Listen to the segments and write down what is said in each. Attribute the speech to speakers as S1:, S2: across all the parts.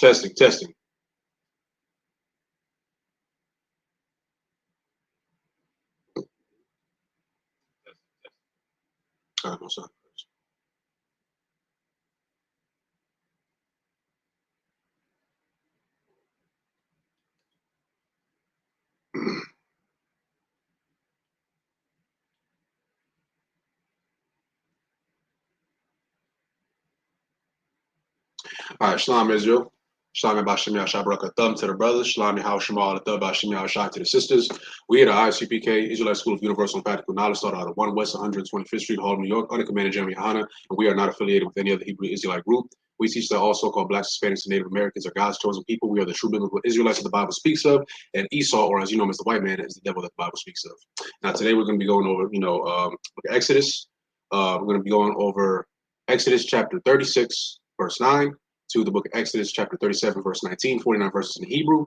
S1: Testing, testing. All right, no sound. All right, Shalom Israel. Shalom Bashim Yashabraka Thumb to the brothers. Shalom Yahal Shemal the Thub Bashim Yahshai to the sisters. We at the ISUPK, Israelite School of Universal and Practical Knowledge, started out of 1 West 125th Street, Harlem, New York, under Commander Jeremy Hanna, and we are not affiliated with any other Hebrew Israelite group. We teach that all so-called blacks, Hispanics, and Native Americans are God's chosen people. We are the true biblical Israelites that the Bible speaks of, and Esau, or as you know him as the white man, is the devil that the Bible speaks of. Now today we're going to be going over, Exodus. We're going to be going over Exodus chapter 36, verse 9. To the book of Exodus, chapter 37, verse 19, 49 verses in the Hebrew,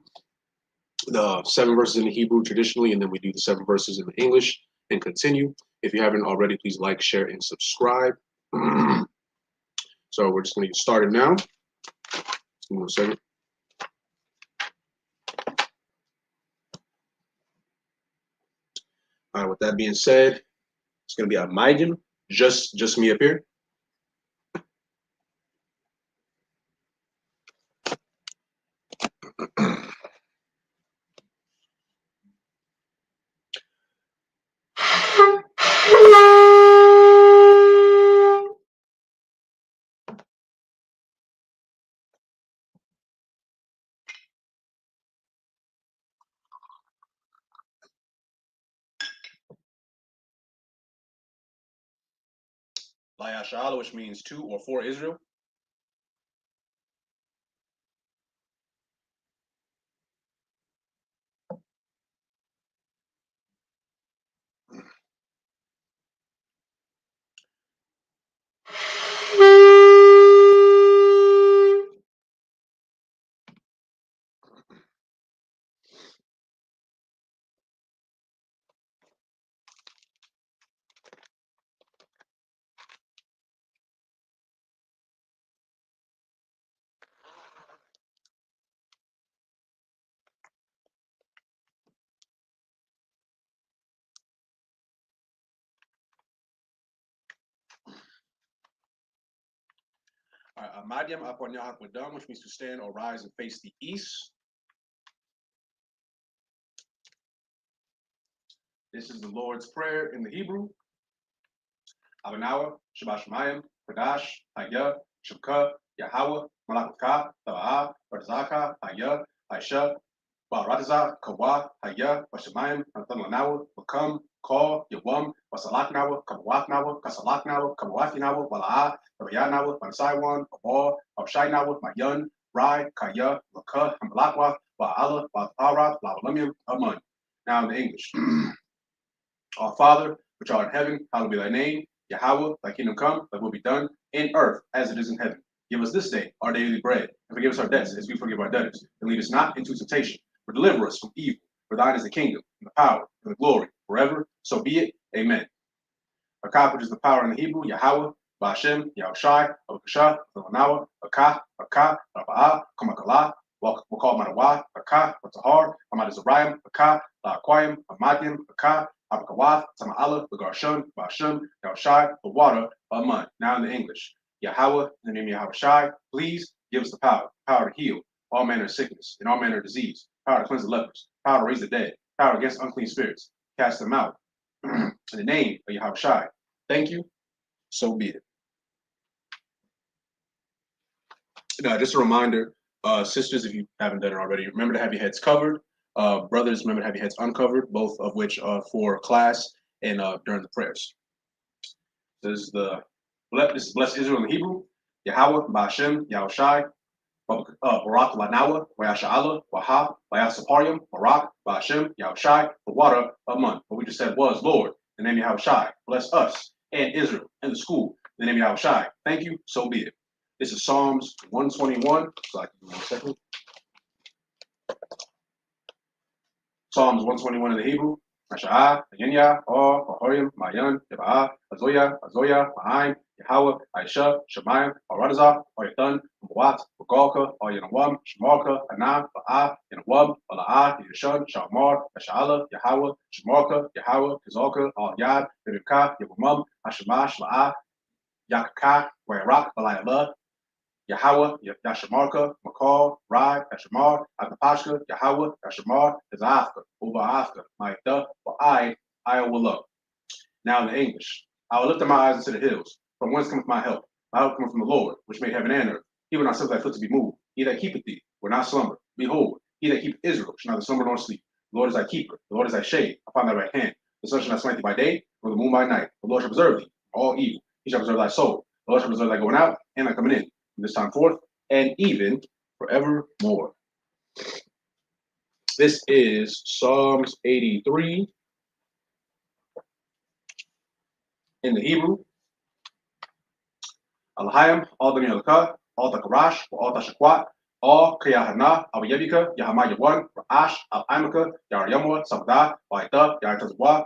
S1: the 7 verses in the Hebrew traditionally, and then we do the 7 verses in the English and continue. If you haven't already, please like, share, and subscribe. So we're just going to get started now. Give me 1 second. All right, with that being said, it's going to be a Maidim, just me up here. Layasha'ala, which means to or for Israel. Madiam Aponyahak Wadam, which means to stand or rise and face the east. This is the Lord's Prayer in the Hebrew. Abanawa, Shabbat Shemayim, Kadash, Hayah, Shabka, Yahweh, Malakaka, Taba'a, Barzaka, Hayah, Aisha, Barataza, Kawa, Hayah, Bashamayim, Antamanawa, Bakam, Call, Yawam, Wasalaknawa, Kamawaknawa, Kasalaknawa, Kamawakinawa, Wala'a, Tabayanawa, Bansaiwan, Abal, Abshainawa, Mayan, Rai, Kaya, Laka, Hamalakwa, Ba'ala, Ba'ara, Lavalamium, Amun. Now in the English. Our Father, which art in heaven, hallowed be thy name. Yahweh, thy kingdom come, thy will be done, in earth as it is in heaven. Give us this day our daily bread, and forgive us our debts as we forgive our debtors. And lead us not into temptation, but deliver us from evil. For thine is the kingdom, and the power, and the glory, forever. So be it. Amen. Akah, which is the power in the Hebrew, Yahweh, Ba'ashem, Yahushai, Abakashah, Zalanawa, Akah, Raba'ah, Kamakala, Wakal Manawa, Akah, Watahar, Hamad Zariam, Akah, La'akwayim, Amadim, Akah, Abakawath, Tama'ala, the Garshun, Ba'ashem, Yahushai, the water, Amun. Now in the English. Yahweh, in the name of Yahushai, please give us the power to heal all manner of sickness and all manner of disease, power to cleanse the lepers, power to raise the dead, power against unclean spirits, cast them out. In the name of Yahushai. Thank you. So be it. Now, just a reminder, sisters, if you haven't done it already, remember to have your heads covered. Brothers, remember to have your heads uncovered, both of which are for class and during the prayers. This is Bless Israel in the Hebrew. Yahweh, Ba'ashem, Yahushai, Barak Lanawa, Wayasha'ala, Waha, Wayasaparium, Barak, Ba'ashem, Yahushai, the water of Mun. What we just said was, Lord, in the name of Yahushai, bless us and Israel and the school, in the name of Yahushai. Thank you, so be it. This is Psalms 121. So I can do 1 second. Psalms 121 in the Hebrew. Asha'a, Yenya, Or, Ahoyim, Mayan, Yaba'a, Azoya, Ma'aim, Yahweh, Aisha, Shemayim, Aradazah, Oyathan, Muat, Bagalka, Oyanawam, Shemarka, Anam, Ba'a, Yanawam, Bala'ah, Yashun, Shalmar, Asha'ala, Yahweh, Shemarka, Yahweh, Kizalka, Al Yad, Yabika, Yabumum, Hashema, Shla'ah, Yakaka, Wayarak, Balayala, Yahweh, Yashamarka, Makal, Rai, Yashamar, Atapashka, Yahweh, Yashamar, Izafka, Ubaafka, Maida, I will love. Now in the English, I will lift up my eyes into the hills. From whence cometh my help? My help cometh from the Lord, which made heaven and earth. He will not suffer thy foot to be moved. He that keepeth thee will not slumber. Behold, he that keepeth Israel shall neither slumber nor sleep. The Lord is thy keeper. The Lord is thy shade upon thy right hand. The sun shall not smite thee by day, nor the moon by night. The Lord shall preserve thee from all evil. He shall preserve thy soul. The Lord shall preserve thy going out and thy coming in from this time forth and even forevermore. This is Psalms 83 in the Hebrew. Alahayim, all the Nilaka, all the Karash, all the Shakwat, all Kayahana, Abayabika, Yahamaya 1, Rash, Al Imaka, Yaryamwa, Sabda, Waita, Yartazwa,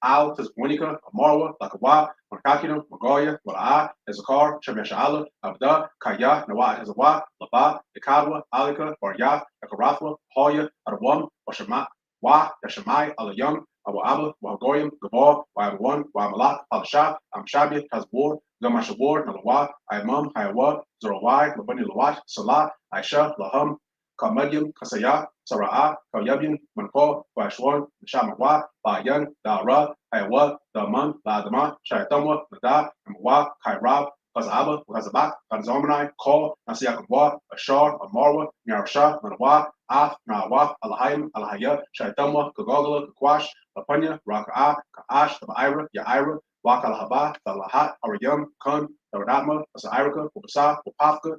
S1: Al Tazmonika, Amarwa, Lakawa, Markakina, Magoya, Wala'a, Ezekar, Shemesha'ala, Abda, Kaya, Nawa, Hezawa, Laba, Yakadwa, Alika, Baryaf, Yakarathwa, Hoya, Adawam, Washama, Wa, Yashamai, Alayam, Abu Abba, Wahagoyim, Gabal, Wahawan, Wahamalak, Alashah, Amshabi, Tazbor, Gamashabor, Nalawa, Imam, Hayawa, Zorawai, Labani Lawat, Salah, Aisha, Laham, Kamadyam, Kasaya, Sara'a, Kayabian, Manko, Washwan, Shamawa, Bayan, Dara, Hayawa, Daman, Ladama, Shaitamwa, Nada, Amawa, Kairab, Kazaba, Kazabak, Kanzamanai, Kol, Nasiakwa, Ashar, Amarwa, Nyarasha, Manawa, Af, Nawa, Alahayim, Alahaya, Shaitamwa, Kagogala, Kakwash, Lapanya, Raka'a, Ka'ash, Tabaira, Yaira, Wak Alahaba, Talahat, Ariyam, Kun, Taradama, Asairaka, Ubasa, Upafka,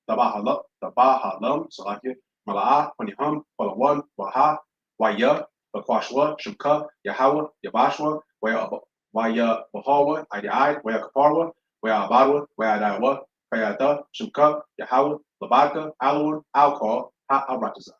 S1: Tabahalam, Salakia, Mala'a, Paniham, Palawan, Waha, Waya, Bakwashwa, Shimka, Yahawa, Yabashwa, Waya Bahawa, Idi, Waya Kaparwa, Waya Abadwa, Waya Daiwa, Kayata, Shimka, Yahawa, Labaka, Alawar, Alcohol, Ha Aratiza.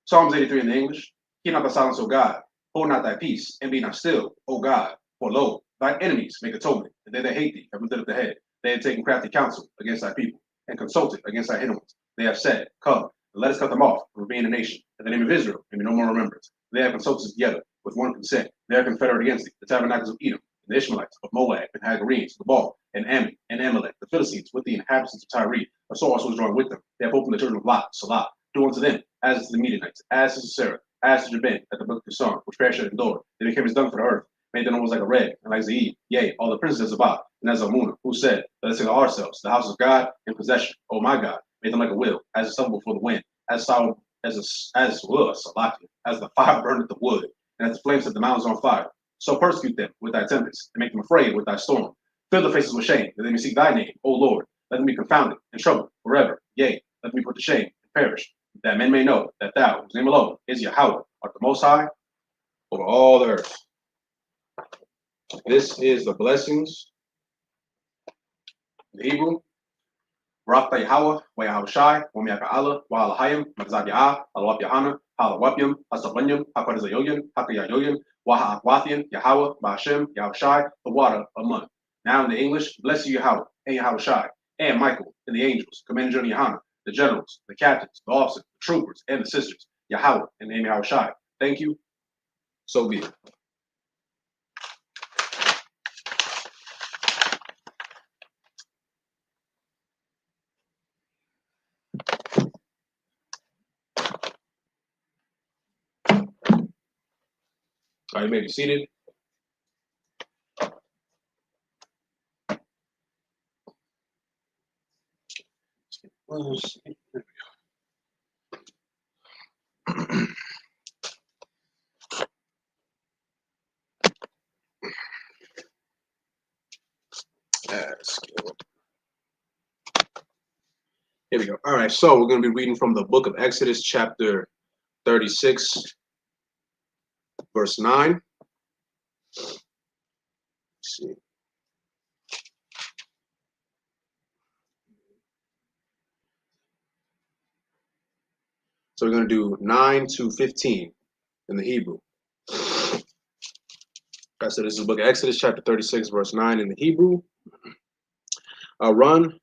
S1: Psalms 83 in the English. Keep not the silence, O God. Hold not thy peace, and be not still, O God. For lo, thine enemies make atonement, and they that hate thee have lifted up the head. They have taken crafty counsel against thy people, and consulted against thy hidden ones. They have said, Come, and let us cut them off, and remain a nation. In the name of Israel, may be no more remembrance. They have consulted together with one consent. They are confederate against thee, the tabernacles of Edom, and the Ishmaelites of Moab, and Hagarenes, the Baal, and Ammon, and Amalek, the Philistines, with the inhabitants of Tyre. A sword also was drawn with them. They have opened the children of Lot, Salah. Do unto them, as to the Midianites, as to Sarah, as to Jabin, at the brook of Son, which perished and endured. They became as dung for the earth, made them almost like a red, and like Zeeb, yea, all the princes of Zabah, and as Zalmunna, who said, Let us take ourselves, the house of God, in possession. O my God, made them like a wheel, as a stumble before the wind, as the fire burneth the wood, and as the flames set the mountains on fire. So persecute them with thy tempest, and make them afraid with thy storm. Fill their faces with shame, that they may seek thy name, O Lord. Let them be confounded and troubled forever. Yea, let them be put to shame and perish, that men may know that thou, whose name alone is Yahweh, art the most high over all the earth. This is the blessings in Hebrew. Barak Yahweh, wa Yahweh Shai, wa Miaka Allah, wa Alahayim, Magzab Ya'ah, Alawap Yahana, Halawapyam, Hasabanyam, Hakadazayoyan, Hakayayoyan, wa Ha'akwathian, Yahweh, Ba'ashem, Yahweh Shai, the water of Mun. Now in the English, bless you Yahweh, and Yahweh Shai, and Michael, and the angels, Commander General Yahana, the generals, the captains, the officers, the troopers, and the sisters, Yahweh, and the name Yahweh Shai. Thank you. So be it. All right, you may be seated. Let's see. There we go. Here we go. All right, so we're going to be reading from the book of Exodus, chapter 36, verse 9. Let's see. So we're going to do 9 to 15.
S2: in the Hebrew. I said this is the book of Exodus, chapter 36, verse 9 in the Hebrew. Run,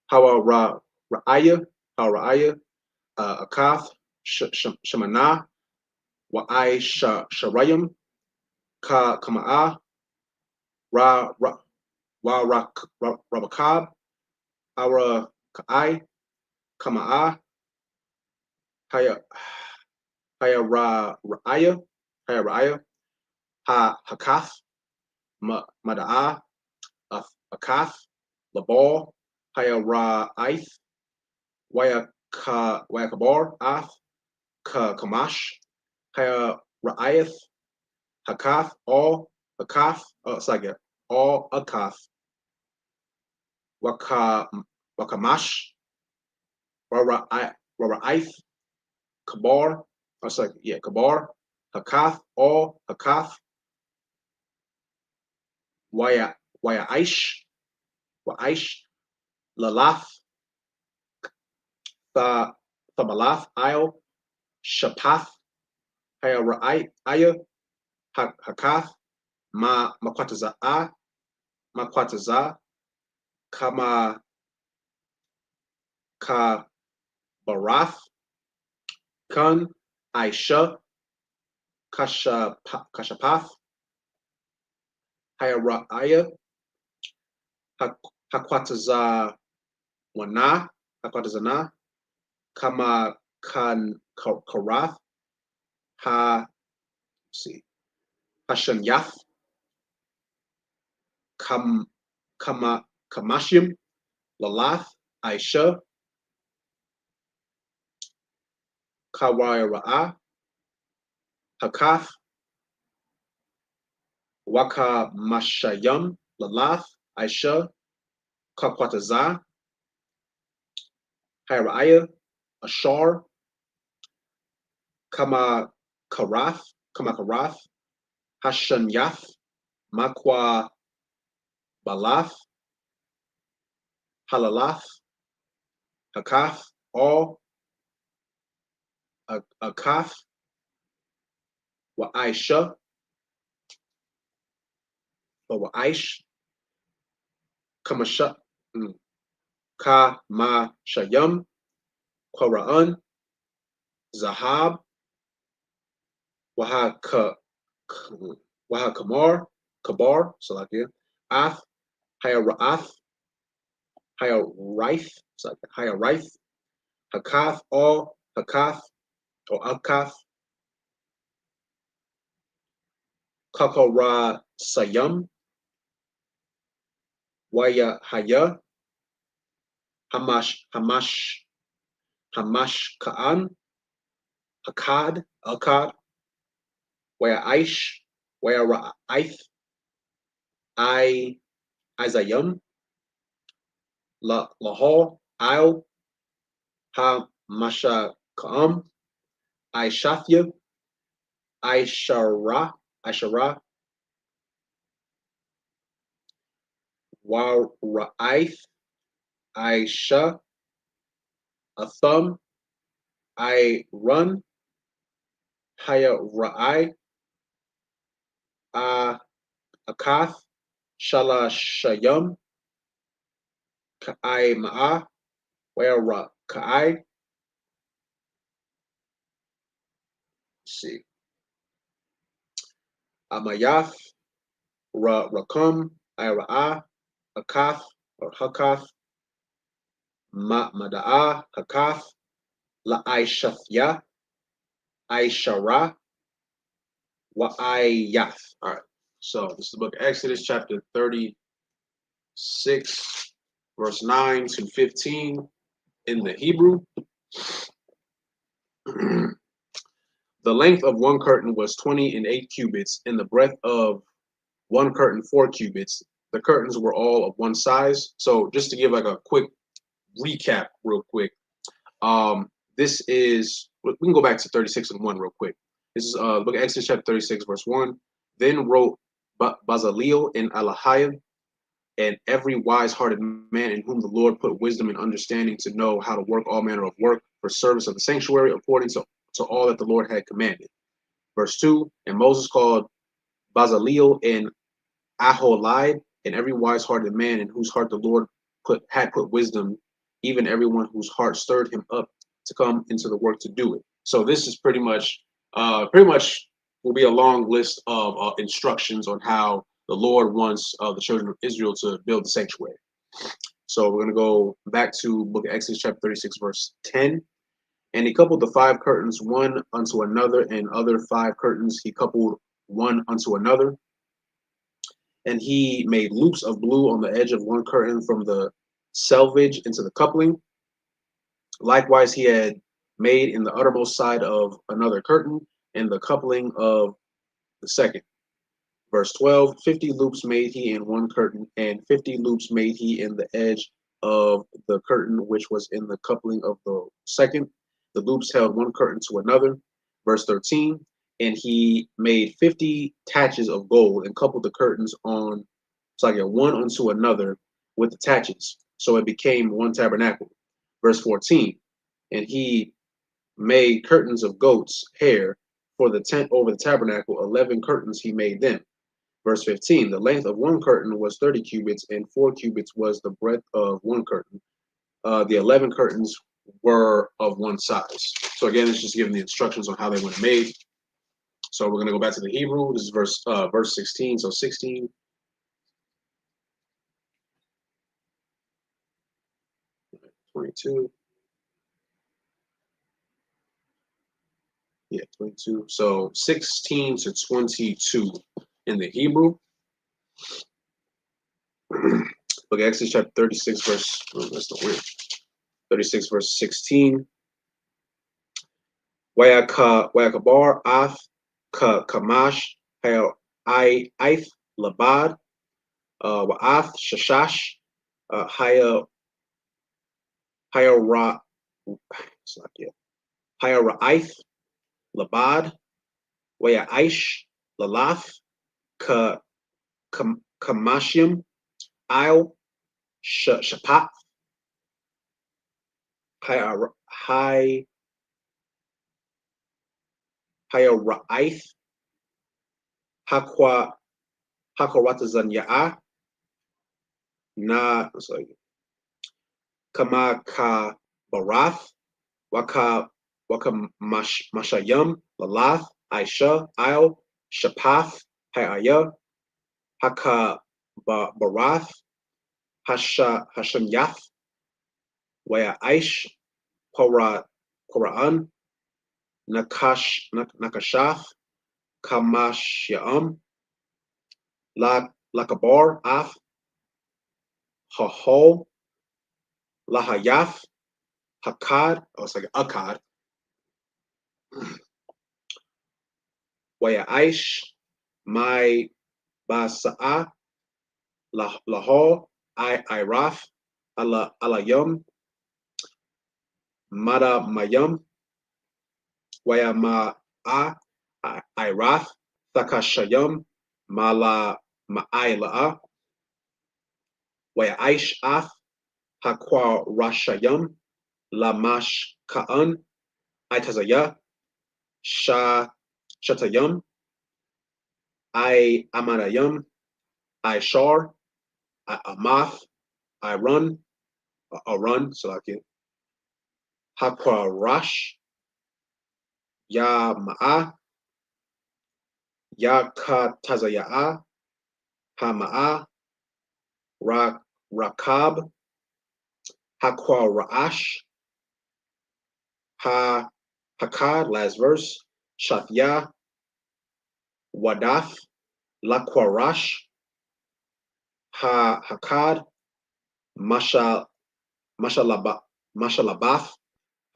S2: Hawa Ra'aya, Akath, Shemana, Wa'ai Sharayim, Kama'ah, Rabakab, Ara Ka'ai, Kama'ah, Ra'aya, Hakath, Mada'ah, Akath, Labal, Ra'aith, Wayakabar, Ath, Kamash, Ra'aith, Hakath, all Hakath, all Akath, Wakamash, Ra'aith, Kabar, Kabar, Hakath, all Hakath, Wa'aish, Lalath, Thamalath, Isle, Shapath, Aya, Hakath, Makwataza, Kama Barath, Kun, Aisha, Kashapath, Aya, Hakwataza Hakwatazana, Kama Karath, Hashanyath, Kamashim, Lalath, Aisha, Kawaira'ah, Hakath, Waka Mashayam, Lalath, Aisha, Kakwatazah, Hiraiah, Ashar, Kama Karath, Hashanyath, Makwa Balath, Halalath, Hakath, all Akath, Wa'aisha, Wa'aish, Kamashayam, Quran, Zahab, Kabar, Salakia, Ath, Hayara'ath, Hayaraith, Hakath, all Hakath, or Akath, Kakara Sayam, Waya Haya, Hamash Ka'an, Akkad, Waya Aish, Waya Ra'aith, Izayam, Lahor, Isle, Hamasha Ka'am, Aishathya, Aishara, Wara'aith, Aisha, Atham, I run, Haya Ra'ai, Akath, Shala Shayam, Ka'ai Ma'ah, Wera Ka'ai, see, Amayath, Rakum, Ira'ah, Akath, or Hakath, Mada'ah, Hakath, La'aishathya, Aishara, Wa'ayath. All right. So this is the book of Exodus, chapter 36, verse 9 to 15 in the Hebrew. The length of one curtain was 20 cubits, and the breadth of one curtain 4 cubits. The curtains were all of one size. So just to give like a quick recap real quick. This is, we can go back to 36 and 1 real quick. This is book of Exodus chapter 36, verse 1. Then wrote Bazaleel and Alahiah, and every wise-hearted man in whom the Lord put wisdom and understanding to know how to work all manner of work for service of the sanctuary according to all that the Lord had commanded. Verse 2, and Moses called Bezaleel and Aholide, and every wise-hearted man in whose heart the Lord had put wisdom, even everyone whose heart stirred him up to come into the work to do it. So this is pretty much will be a long list of instructions on how the Lord wants the children of Israel to build the sanctuary. So we're going to go back to book of Exodus chapter 36, verse 10. And he coupled the 5 curtains one unto another, and other 5 curtains he coupled one unto another. And he made loops of blue on the edge of one curtain from the selvage into the coupling. Likewise, he had made in the uttermost side of another curtain, and the coupling of the second. Verse 12, 50 loops made he in one curtain, and 50 loops made he in the edge of the curtain which was in the coupling of the second. The loops held one curtain to another. Verse 13, and he made 50 taches of gold and coupled the curtains on, one unto another with the taches. So it became one tabernacle. Verse 14, and he made curtains of goat's hair for the tent over the tabernacle. 11 curtains he made them. Verse 15, the length of one curtain was 30 cubits, and 4 cubits was the breadth of one curtain. The 11 curtains were of one size. So again, it's just giving the instructions on how they were made. So we're going to go back to the Hebrew. This is verse 16. So 16. (22). Yeah, 22. So 16 to 22 in the Hebrew. Look at Exodus chapter 36, verse, that's not weird. 36, verse 16. Wayakabar af kamash ith labad wa'af shashash haya ra haya ra'ith labad waya aish lalaf kamashim il shapat haya ra'ith hakwatazan ya'a na kamaka barath waka mashayam lalath aisha il shapath hayaya haka barath hashamyath waya aish Quran nakashaf kamashyam lakabar af hahol lahayaf hakad, it's like akad, waya aish my basa'a lahol iraf alayum mada mayum waya ma'a iraf thakashayum mala ma'aila'a waya aish af hakwa rashayum lamash ka'an itazaya shatayum I amanayum ishar amath I run so like it hakwa rash ya ma'a ya katazaya hama'a rakab hakwa ra'ash hakad, last verse, shafya wadaf lakwarash hakad mashalabath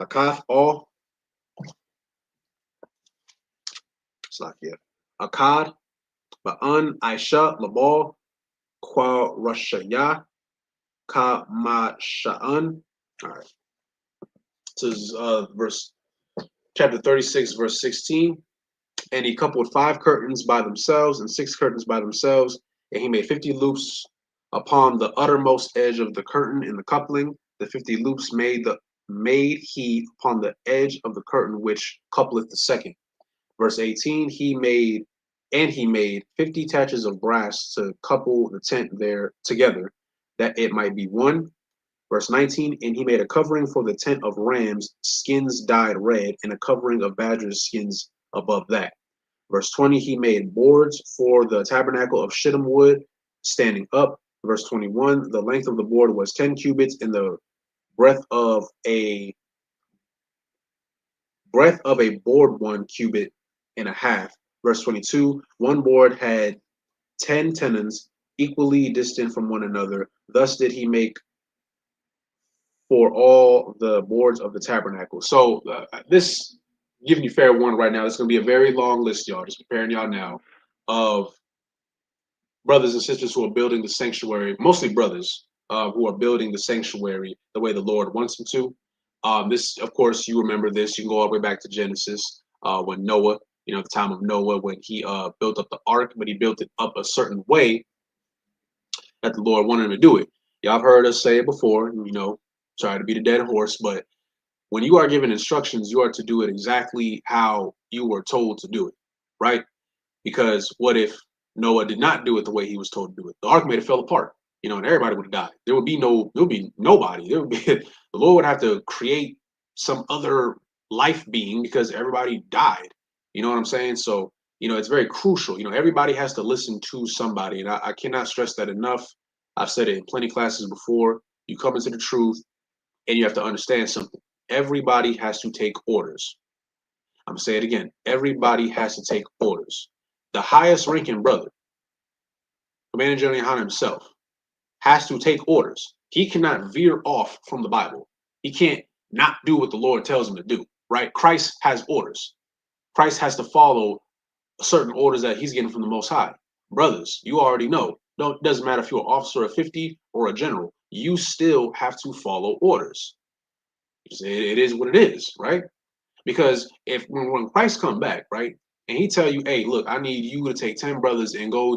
S2: hakath all. It's like here. Akad ba'an aisha labal kwa rashaya ka masha'an. All right. This is verse chapter 36, verse 16. And he coupled 5 curtains by themselves and 6 curtains by themselves, and he made 50 loops upon the uttermost edge of the curtain in the coupling. The 50 loops made he upon the edge of the curtain which coupleth the second. Verse 18, he made 50 taches of brass to couple the tent there together, that it might be one. Verse 19, and he made a covering for the tent of rams, skins dyed red, and a covering of badgers' skins above that. Verse 20, he made boards for the tabernacle of shittim wood, standing up. Verse 21, the length of the board was 10 cubits, and the breadth of a board 1 cubit and a half. Verse 22, one board had 10 tenons, equally distant from one another. Thus did he make for all the boards of the tabernacle. So this giving you fair warning right now. It's going to be a very long list, y'all. Just preparing y'all now of brothers and sisters who are building the sanctuary. Mostly brothers who are building the sanctuary the way the Lord wants them to. This, of course, you remember this. You can go all the way back to Genesis when Noah, the time of Noah, when he built up the ark, but he built it up a certain way that the Lord wanted him to do it. Y'all have heard us say it before, try to beat a dead horse, but when you are given instructions, you are to do it exactly how you were told to do it, right? Because what if Noah did not do it the way he was told to do it? The ark may have fell apart, and everybody would have died. There would be nobody. There would be the Lord would have to create some other life being because everybody died. You know what I'm saying? So, it's very crucial. Everybody has to listen to somebody. And I cannot stress that enough. I've said it in plenty of classes before. You come into the truth and you have to understand something. Everybody has to take orders. I'm going to say it again. Everybody has to take orders. The highest ranking brother, Commander General Yohana himself, has to take orders. He cannot veer off from the Bible. He can't not do what the Lord tells him to do, right? Christ has orders. Christ has to follow certain orders that he's getting from the Most High. Brothers, you already know. It doesn't matter if you're an officer of 50 or a general. You still have to follow orders. It is what it is, right? Because if when Christ come back, right, and he tell you, hey, look, I need you to take 10 brothers and go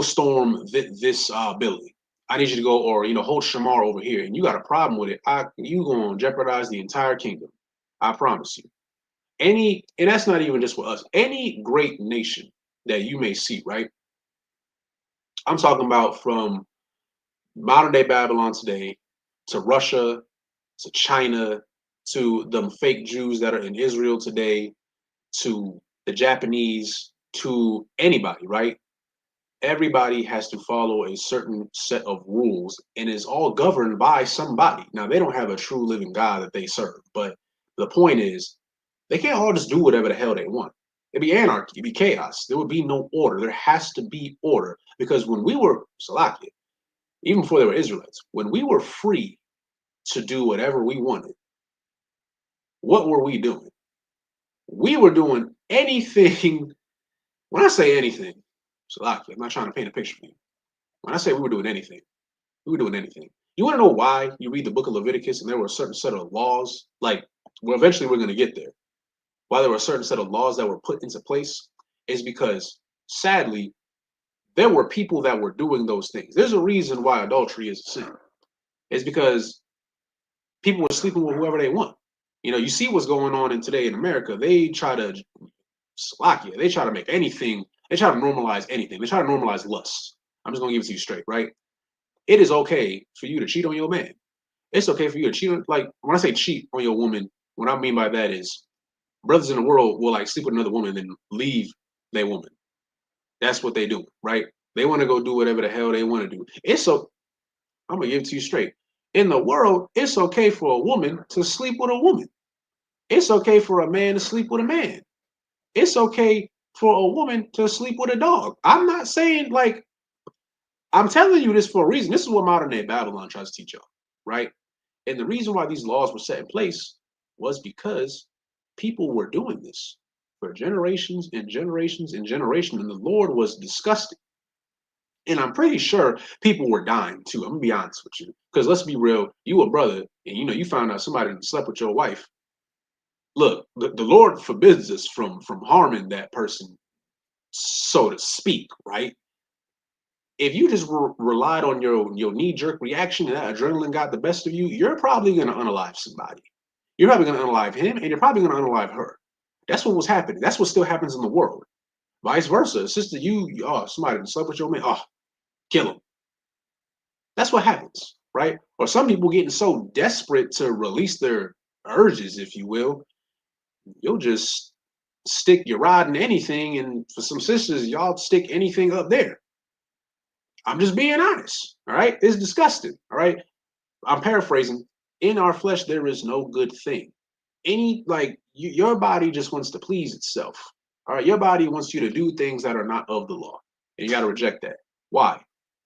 S2: storm this building. I need you to go, or hold Shamar over here, and you got a problem with it. You gonna jeopardize the entire kingdom. I promise you. And that's not even just for us. Any great nation that you may see, right? I'm talking about from modern day Babylon today to Russia to China to them fake Jews that are in Israel today to the Japanese to anybody, right? Everybody has to follow a certain set of rules and is all governed by somebody. Now, they don't have a true living God that they serve, but the point is they can't all just do whatever the hell they want. It'd be anarchy, it'd be chaos. There would be no order. There has to be order because when we were Salakia, even before they were Israelites, when we were free to do whatever we wanted, what were we doing? We were doing anything. When I say anything, Salakia, I'm not trying to paint a picture for you. When I say we were doing anything, we were doing anything. You want to know why you read the book of Leviticus and there were a certain set of laws? Well, eventually we're going to get there. Why there were a certain set of laws that were put into place is because, sadly, there were people that were doing those things. There's a reason why adultery is a sin. It's because people were sleeping with whoever they want. You see what's going on today in America. They try to Slovakia. They try to make anything. They try to normalize anything. They try to normalize lust. I'm just gonna give it to you straight, right? It is okay for you to cheat on your man. It's okay for you to cheat on, when I say cheat on your woman, what I mean by that is brothers in the world will sleep with another woman and leave their woman. That's what they do, right? They want to go do whatever the hell they want to do. I'm gonna give it to you straight. In the world, it's okay for a woman to sleep with a woman. It's okay for a man to sleep with a man. It's okay for a woman to sleep with a dog. I'm not saying I'm telling you this for a reason. This is what modern day Babylon tries to teach y'all, right? And the reason why these laws were set in place was because people were doing this for generations and generations and generations, and the Lord was disgusted. And I'm pretty sure people were dying too. I'm gonna be honest with you, because let's be real. You a brother, and you found out somebody slept with your wife. Look, the Lord forbids us from harming that person, so to speak, right? If you just relied on your knee-jerk reaction and that adrenaline got the best of you, you're probably going to unalive somebody. You're probably going to unalive him, and you're probably going to unalive her. That's what was happening. That's what still happens in the world. Vice versa. Sister, somebody slept with your man. Oh, kill him. That's what happens, right? Or some people getting so desperate to release their urges, if you will, you'll just stick your rod in anything. And for some sisters, y'all stick anything up there. I'm just being honest. All right. It's disgusting. All right. I'm paraphrasing. In our flesh, there is no good thing. Your body just wants to please itself. All right. Your body wants you to do things that are not of the law. And you got to reject that. Why?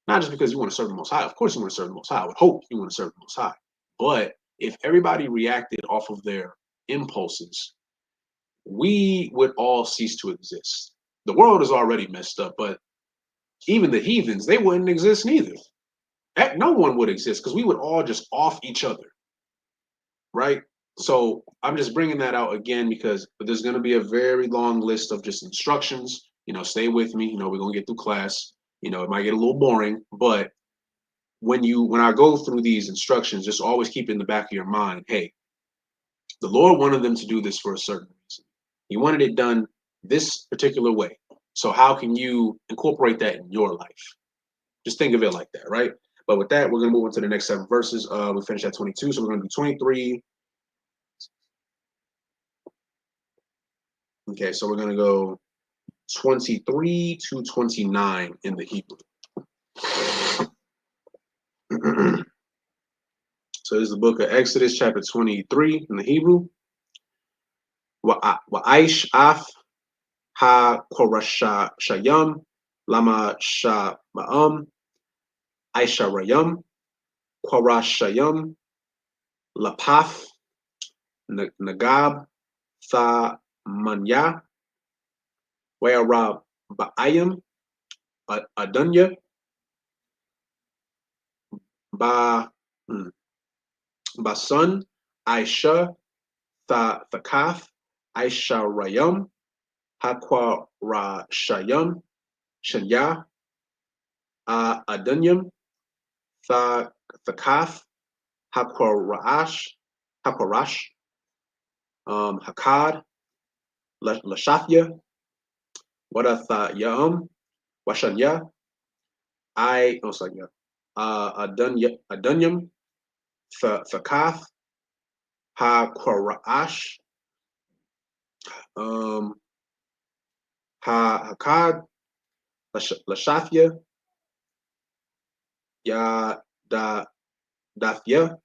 S2: Not just because you want to serve the Most High. Of course, you want to serve the Most High. I would hope you want to serve the Most High. But if everybody reacted off of their impulses, we would all cease to exist. The world is already messed up, but even the heathens, they wouldn't exist neither. No one would exist because we would all just off each other, right? So I'm just bringing that out again because there's going to be a very long list of just instructions. Stay with me. We're going to get through class. It might get a little boring, but when I go through these instructions, just always keep in the back of your mind, hey, the Lord wanted them to do this for a certain reason. He wanted it done this particular way. So how can you incorporate that in your life? Just think of it like that, right? But with that, we're going to move on to the next 7 verses. We finished at 22, so we're going to do 23. Okay, so we're going to go 23 to 29 in the Hebrew. So this is the book of Exodus, chapter 23 in the Hebrew. Wa'aish af ha-korashayam lama sha'ma'am aisharayam korashayam lapaf nagab tha-manya wa'arab ba'ayam adunya basun aisha thakaf aisharayam hakwarashayam shanya adunyam thakaf hakwarash hakad lashafya wadathayam washanya adunyam thakaf hakwarash hakad lashafya ya dathya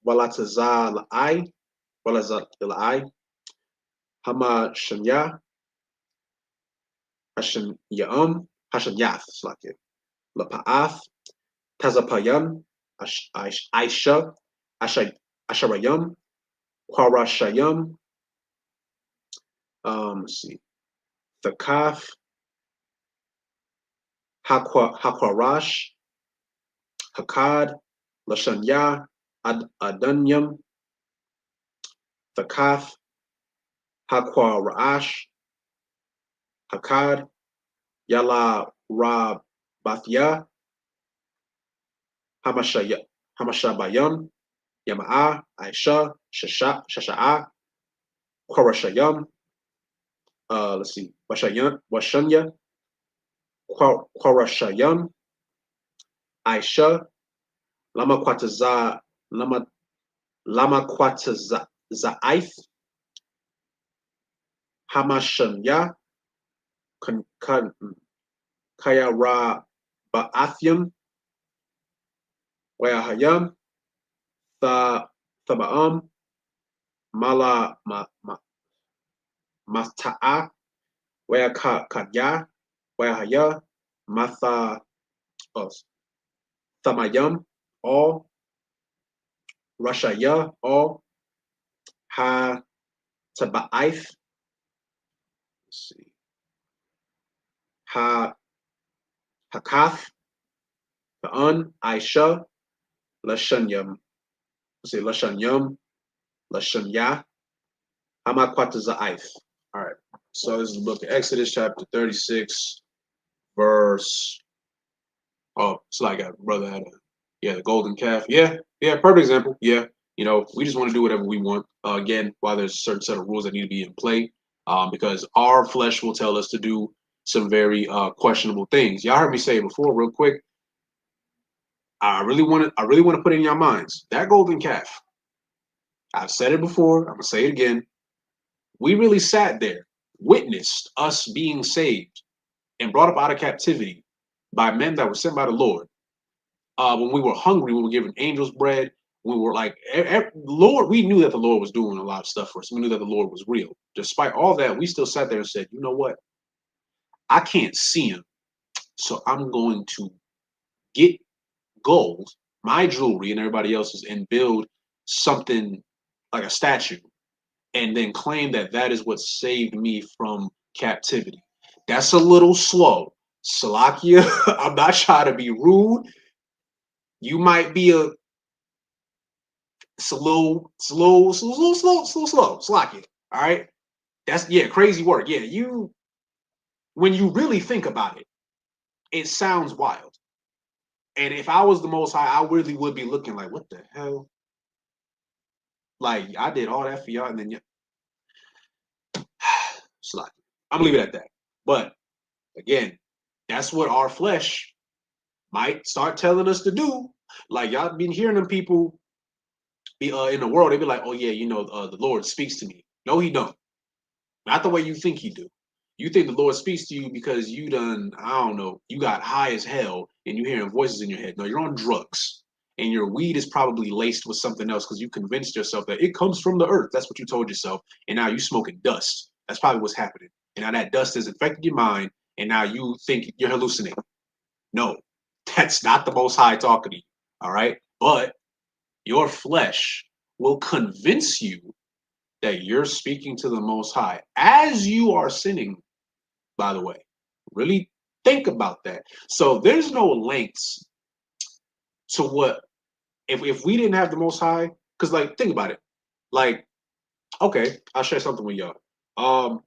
S2: walatazalai hama shanya hashanyam hashanyath like lapa'ath tazapayam aisha asharayam kwarashayam let's see thakaf hakwarash hakad lashanya adunyam thakaf hakwarash hakad yala rabathya hamashabayam yama'a aisha shasha'a kwarashayam let's see washanya kwarashayam aisha lama kwatazaith hamashanya kayara ba'athyam wayahayam thaba'am mala mata'a wayakadya wayahaya matha thamayam all rashaya all ha taba'ith let's see hakath Ba'an aisha lashanyam let's say lashanyam lashanya hamakwataza'ith. All right, so this is the book of Exodus chapter 36 verse it's like a brother had the golden calf. Yeah, perfect example. Yeah, You know, we just want to do whatever we want. Again, while there's a certain set of rules that need to be in play, because our flesh will tell us to do some very questionable things. Y'all heard me say it before, real quick. I really want to put it in your minds that golden calf. I've said it before. I'm gonna say it again. We really sat there, witnessed us being saved and brought up out of captivity by men that were sent by the Lord. When we were hungry, we were given angels bread. We were like, Lord, we knew that the Lord was doing a lot of stuff for us. We knew that the Lord was real. Despite all that, we still sat there and said, you know what? I can't see him. So I'm going to get gold, my jewelry, and everybody else's, and build something like a statue, and then claim that that is what saved me from captivity. That's a little slow. Salakia, I'm not trying to be rude. You might be a slow, Salakia. All right. That's crazy work. Yeah, when you really think about it, it sounds wild. And if I was the Most High, I really would be looking like, what the hell? Like I did all that for y'all, and then Salakia. I'm gonna leave it at that. But again, that's what our flesh might start telling us to do. Like y'all been hearing them people be in the world, they be like, oh yeah, the Lord speaks to me. No, he don't. Not the way you think he do. You think the Lord speaks to you because you done, I don't know, you got high as hell and you hearing voices in your head. No, you're on drugs. And your weed is probably laced with something else because you convinced yourself that it comes from the earth. That's what you told yourself. And now you smoking dust. That's probably what's happening. And now that dust has infected your mind, and now you think you're hallucinating. No, that's not the Most High talking to you. All right. But your flesh will convince you that you're speaking to the Most High as you are sinning, by the way. Really think about that. So there's no lengths to what, if we didn't have the Most High, because, like, think about it. Like, okay, I'll share something with y'all.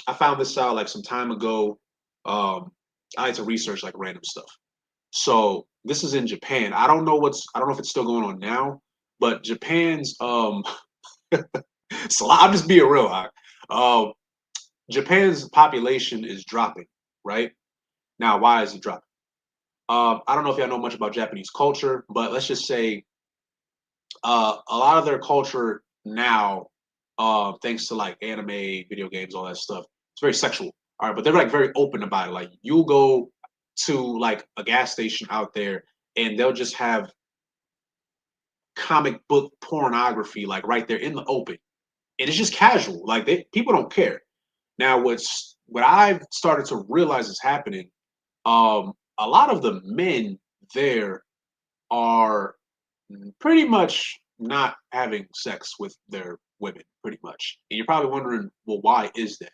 S2: I found this out like some time ago. I had to research like random stuff. So this is in Japan. I don't know if it's still going on now, but Japan's so I'm just being real. Japan's population is dropping, right? Now, why is it dropping? I don't know if y'all know much about Japanese culture, but let's just say a lot of their culture now, thanks to like anime, video games, all that stuff, it's very sexual. All right, but they're like very open about it. Like you'll go to like a gas station out there, and they'll just have comic book pornography like right there in the open, and it's just casual. Like people don't care. Now, what I've started to realize is happening. A lot of the men there are pretty much not having sex with their women, pretty much. And you're probably wondering, well, why is that?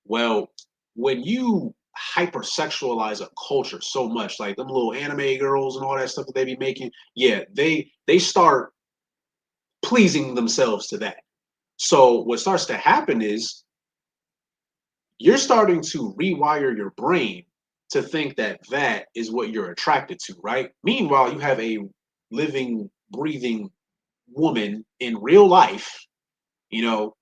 S2: Well, when you hypersexualize a culture so much, like them little anime girls and all that stuff that they be making, yeah, they start pleasing themselves to that. So what starts to happen is you're starting to rewire your brain to think that that is what you're attracted to, right? Meanwhile, you have a living, breathing woman in real life, you know,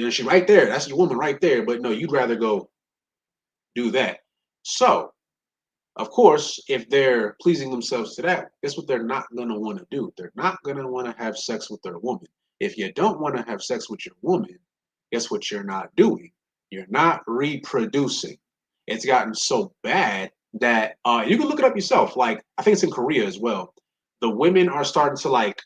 S2: she right there. That's your woman right there. But no, you'd rather go do that. So, of course, if they're pleasing themselves to that, guess what they're not gonna want to do? They're not gonna want to have sex with their woman. If you don't want to have sex with your woman, guess what you're not doing? You're not reproducing. It's gotten so bad that you can look it up yourself. Like I think it's in Korea as well. The women are starting to like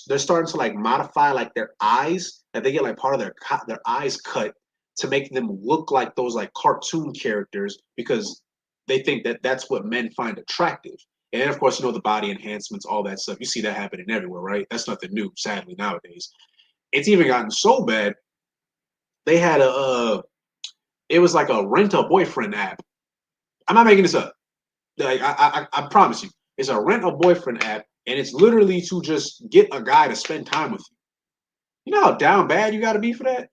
S2: they're starting to like modify like their eyes, that they get like part of their eyes cut to make them look like those like cartoon characters because they think that that's what men find attractive. And then, of course, the body enhancements, all that stuff. You see that happening everywhere, right? That's nothing new, sadly, nowadays. It's even gotten so bad. They had it was like a rent a boyfriend app. I'm not making this up. Like I promise you, it's a rent a boyfriend app, and it's literally to just get a guy to spend time with you. You know how down bad you got to be for that?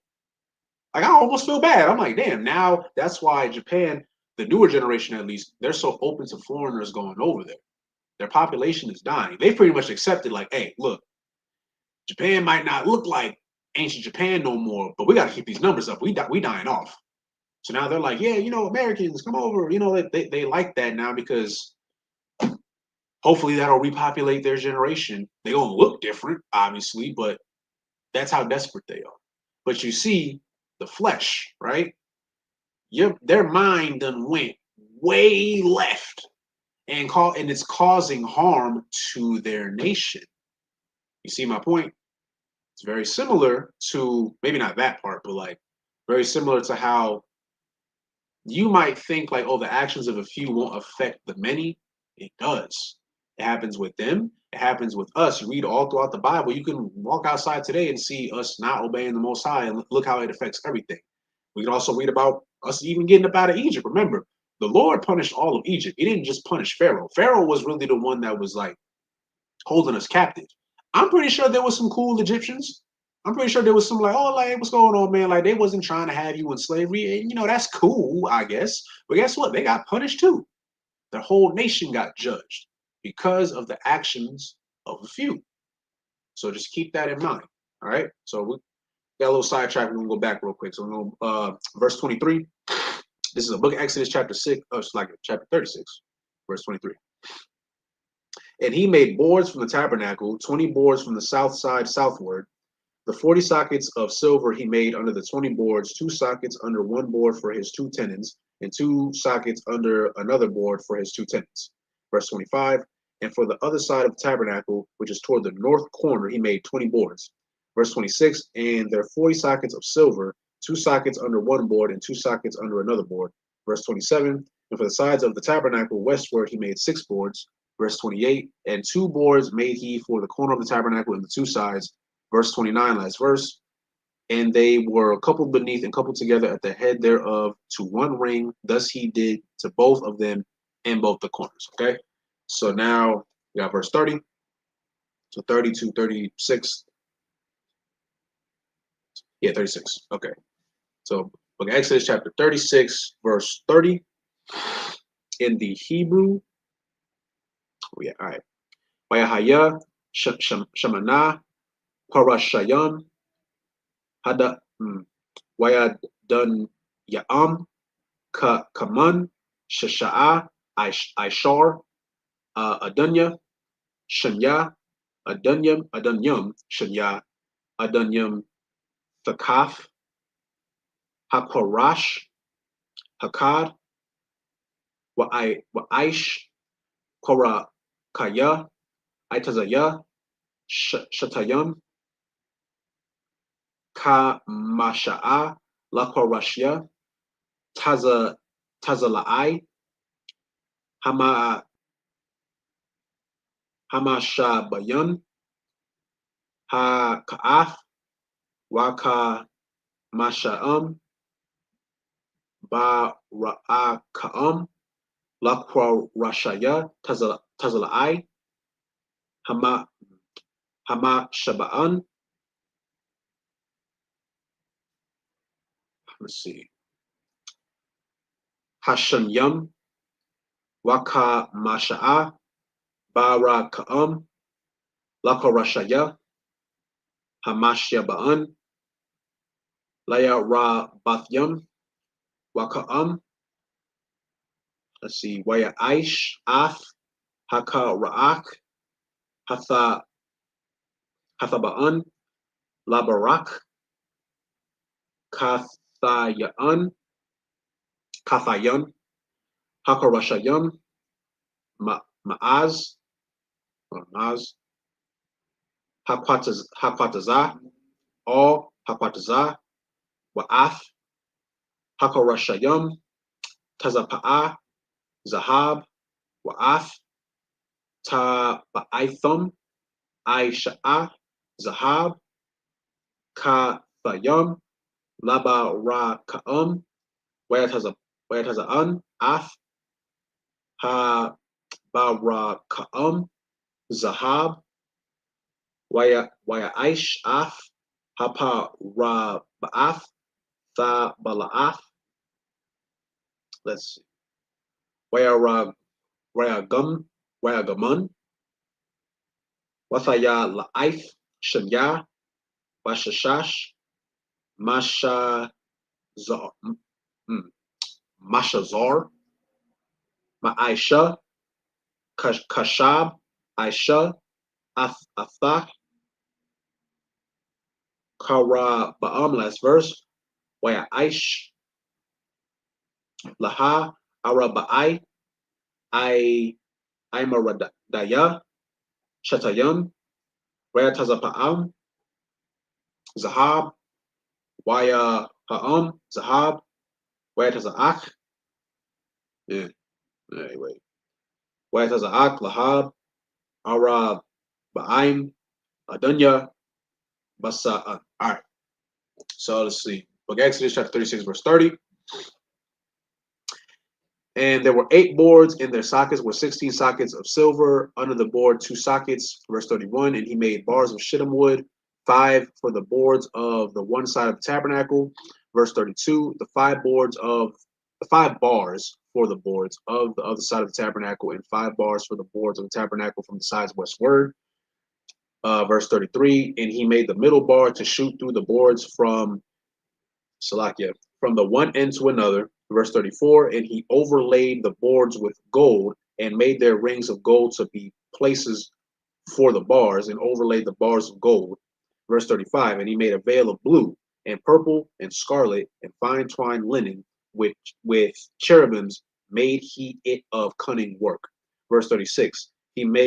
S2: Like I almost feel bad. I'm like, damn. Now that's why Japan, the newer generation at least, they're so open to foreigners going over there. Their population is dying. They pretty much accepted, like, hey, look, Japan might not look like ancient Japan no more, but we got to keep these numbers up. We dying off. So now they're like, yeah, Americans, come over. They like that now because hopefully that'll repopulate their generation. They're going to look different, obviously, but that's how desperate they are. But you see the flesh, right? Their mind done went way left and it's causing harm to their nation. You see my point? It's very similar to, maybe not that part, but like very similar to how you might think like, oh, the actions of a few won't affect the many. It does. It happens with them. It happens with us. You read all throughout the Bible. You can walk outside today and see us not obeying the Most High, and look how it affects everything. We can also read about us even getting up out of Egypt. Remember, the Lord punished all of Egypt. He didn't just punish Pharaoh. Pharaoh was really the one that was like holding us captive. I'm pretty sure there was some cool Egyptians. I'm pretty sure there was some like, oh, like, what's going on, man? Like, they wasn't trying to have you in slavery. And, that's cool, I guess. But guess what? They got punished too. The whole nation got judged because of the actions of a few. So just keep that in mind. All right. So we got a little sidetrack. We're going to go back real quick. So we're going to, verse 23. This is a book of Exodus, chapter 6. Oh, it's like chapter 36, verse 23. And he made boards from the tabernacle, 20 boards from the south side southward. The 40 sockets of silver he made under the 20 boards, 2 sockets under one board for his 2 tenons, and 2 sockets under another board for his 2 tenons. Verse 25. And for the other side of the tabernacle, which is toward the north corner, he made 20 boards. Verse 26. And there are 40 sockets of silver, 2 sockets under one board, and 2 sockets under another board. Verse 27. And for the sides of the tabernacle westward, he made 6 boards. Verse 28. And 2 boards made he for the corner of the tabernacle and the 2 sides. Verse 29, last verse. And they were coupled beneath and coupled together at the head thereof to one ring. Thus he did to both of them in both the corners. Okay. So now we got verse 30. So 30 to 36. Yeah, 36. Okay. So book of Exodus chapter 36, verse 30. In the Hebrew. Oh yeah, all right. Vayahaya Shemana Parashayam Hada Wayadun Ya'am Kaman Shasha'a Ishar Adunya Shanya Adunyam Shanya Adunyam Thakaf Hakorash Hakad Wa'aish Kora Kaya Itazaya Shatayam Ka Masha'a Lakorashya Tazala'ai Hama Hamashabayan Ha Ka'af Waka Masha'am Ba Ra'aka'am Lakwa Rashaya Tazala'ai Hama Shaba'an. Let's see. Hashanyam Waka Masha'a Bara Ka'am Lakorashaya Hamashya Ba'an Laya Ra Bathyam Waka'am. Let's see. Waya Aish Af Haka Ra'ak Hathaba'an Labarak Kathayan Hakarashayam Ma'az Hakwatazah All Hakwatazah Wa'af Hakarashayam Tazapa'ah Zahab Wa'af Ta'ba'itham Aisha'ah Zahab Kathayam Laba Ra Ka'am Wayataza'an Af Ha Bara Ka'am Zahab Waya Aish Af Hapa Ra Ba'af Tha Bala'af. Let's see. Waya Gaman Wathaya La'if Shanya, Washashash, Masha Mashazar, Ma'aisha, Kashab, Aisha, Athak, Kara Ba'am, last verse, Waya Aish, Laha, Araba'ai, I Imaradaya, Shatayam, Rayatazapa'am, Zahab, Waya Ha'am, Zahab, Rayataza'ak, yeah, anyway, Rayataza'ak, Lahab, Arab Ba'aim, Adunya, Basa'an. All right, so let's see. Book of Exodus, chapter 36, verse 30. And there were 8 boards in their sockets, were 16 sockets of silver. Under the board, 2 sockets. Verse 31. And he made bars of shittim wood, 5 for the boards of the one side of the tabernacle. Verse 32. The 5 bars for the boards of the other side of the tabernacle, and 5 bars for the boards of the tabernacle from the sides westward. Verse 33. And he made the middle bar to shoot through the boards from Salakia, from the one end to another. Verse 34, and he overlaid the boards with gold and made their rings of gold to be places for the bars, and overlaid the bars of gold. Verse 35, and he made a veil of blue and purple and scarlet and fine twined linen, which with cherubims made he it of cunning work. Verse 36, and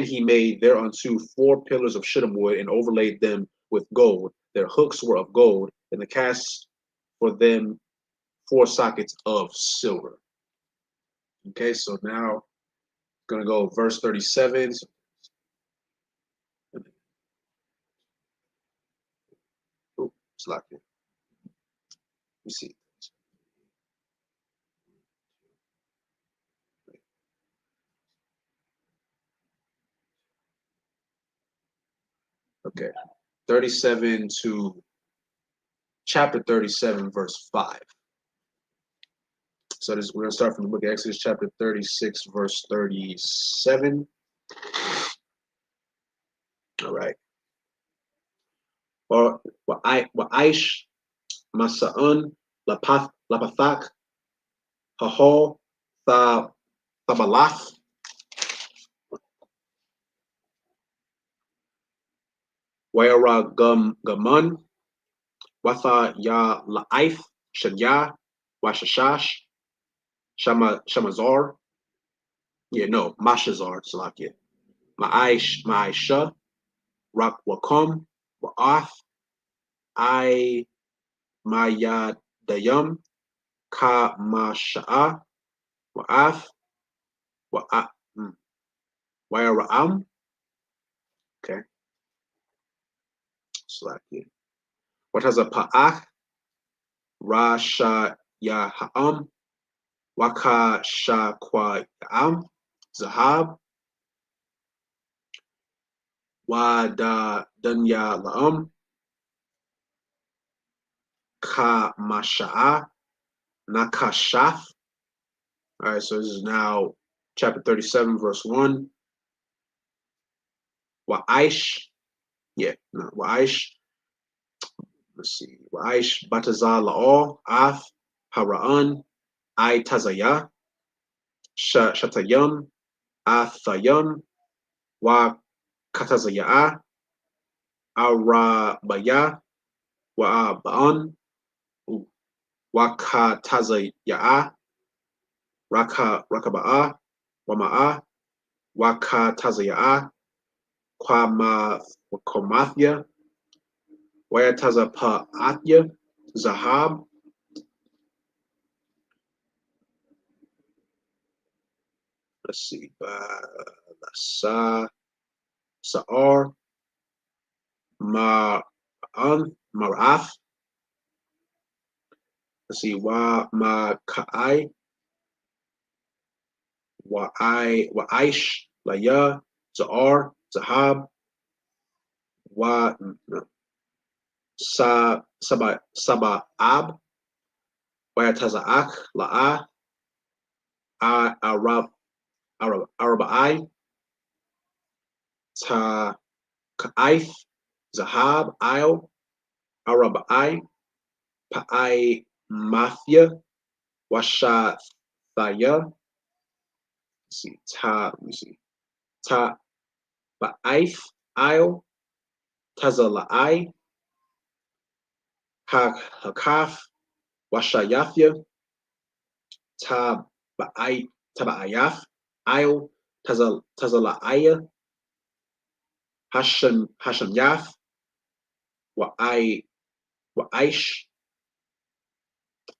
S2: he made thereunto 4 pillars of shittim wood and overlaid them with gold. Their hooks were of gold, and the cast for them 4 sockets of silver. Okay, so now going to go verse 37. Ooh, it's locked in. Let me see. Okay, 37 to chapter 37, verse 5. So we're going to start from the book of Exodus, chapter 36, verse 37. All right. Or Aish Masa'un Lapathak Hahol Thabalath Waira Gamun Watha Ya La'if Shanya Washashash Shamazar. Yeah, no, Mashazar, Salakia. Ma'aisha Rak Wakum Wa'ath I Mayadayam Ka Masha'a Wa'ath Waira'am. Okay, Salakia. What has a Pa'ach Rasha Yaham Waka Shaqam Zahab Wada Dunya Laam Ka Masha'a Nakashaf. All right, so this is now chapter 37, verse 1. Wa'aish. Yeah, no, Wa'aish. Let's see. Wa'aish Batazah La'al Af Hara'an I Tazaya Shatayam Athayam Wa Katazaya Arabaya Wa'aba'an Wakatazaya Rakaba'a Wama'a Wakatazaya Kwamathya Wayatazapa'atya Zahab. Let's see. Sa'ar Marath. Let's see. Ka'ai Wa'aish Laya Za'ar Zahab Wa Saba'ab Wayataza'ak La'a Araba'ai Ta Ka'if, Zahab, Ail, Arabai, Pa'ai Mafia, Washa Thaya. Let's see, let me see. Ta Ba'if, Ail, Tazala'ai, Hakaf, Washayafia, Taba'ayaf, Ail, Tazala'aya, Hashanyaf, Wa'aish,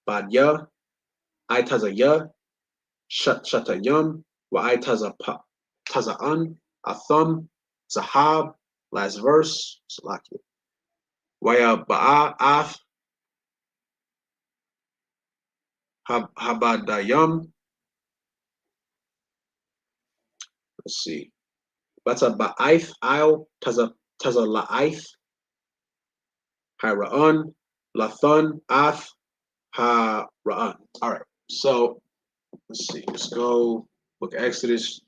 S2: Badya, Itazaya, Shatayum, Taza'an, Athum, Zahab, last verse, Salakia. Waya Ba'af, Habadayum, let's see. Bata Ba'if, Ail, Tazala'if, Hira'un, Lathun, Af, Hara'un. All right, so let's see. Let's go book of Exodus,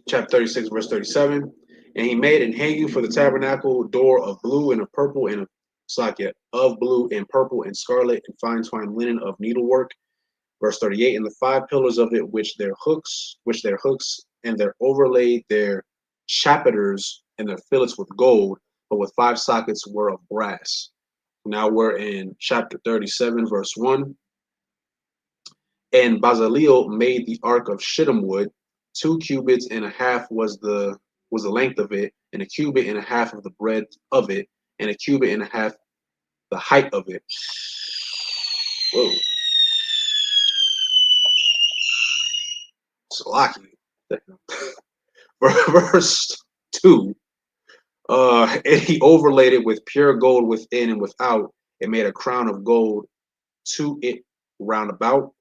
S2: chapter 36, verse 37. And he made an hanging for the tabernacle door of blue and of purple and of socket of blue and purple and scarlet and fine twined linen of needlework. Verse 38. And the 5 pillars of it, which their hooks, and their overlaid their chapiters and their fillets with gold, but with 5 sockets were of brass. Now we're in chapter 37, verse 1. And Bezaleel made the ark of shittim wood. 2 cubits and a half was the length of it, and a cubit and a half of the breadth of it, and a cubit and a half the height of it. Whoa. Salaki. Verse 2. And he overlaid it with pure gold within and without, and made a crown of gold to it round about.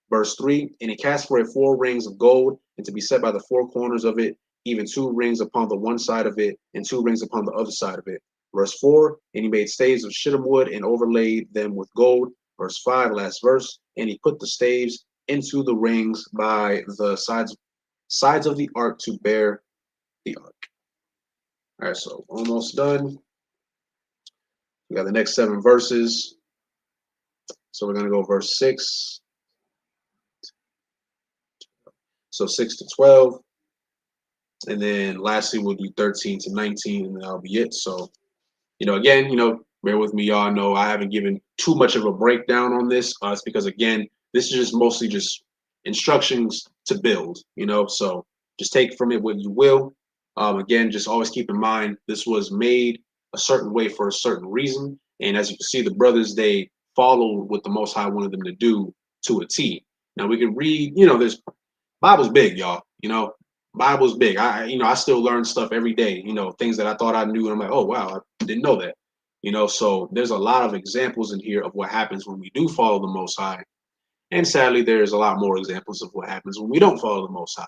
S2: Verse 3. And he cast for it 4 rings of gold, and to be set by the 4 corners of it, even 2 rings upon the one side of it, and 2 rings upon the other side of it. Verse 4. And he made staves of shittim wood, and overlaid them with gold. Verse 5, last verse. And he put the staves into the rings by the sides of the ark to bear the ark. All right, so almost done. We got the next 7 verses. So we're going to go verse 6. So 6 to 12. And then lastly, we'll do 13 to 19, and that'll be it. So, again, bear with me. Y'all know I haven't given too much of a breakdown on this. It's because, again, this is just mostly just instructions to build, so just take from it what you will. Again, just always keep in mind, this was made a certain way for a certain reason. And as you can see, the brothers, they followed what the Most High wanted them to do to a T. Now we can read, there's Bible's big, y'all, Bible's big. I still learn stuff every day, things that I thought I knew. And I'm like, oh, wow, I didn't know that, so there's a lot of examples in here of what happens when we do follow the Most High. And sadly, there's a lot more examples of what happens when we don't follow the Most High.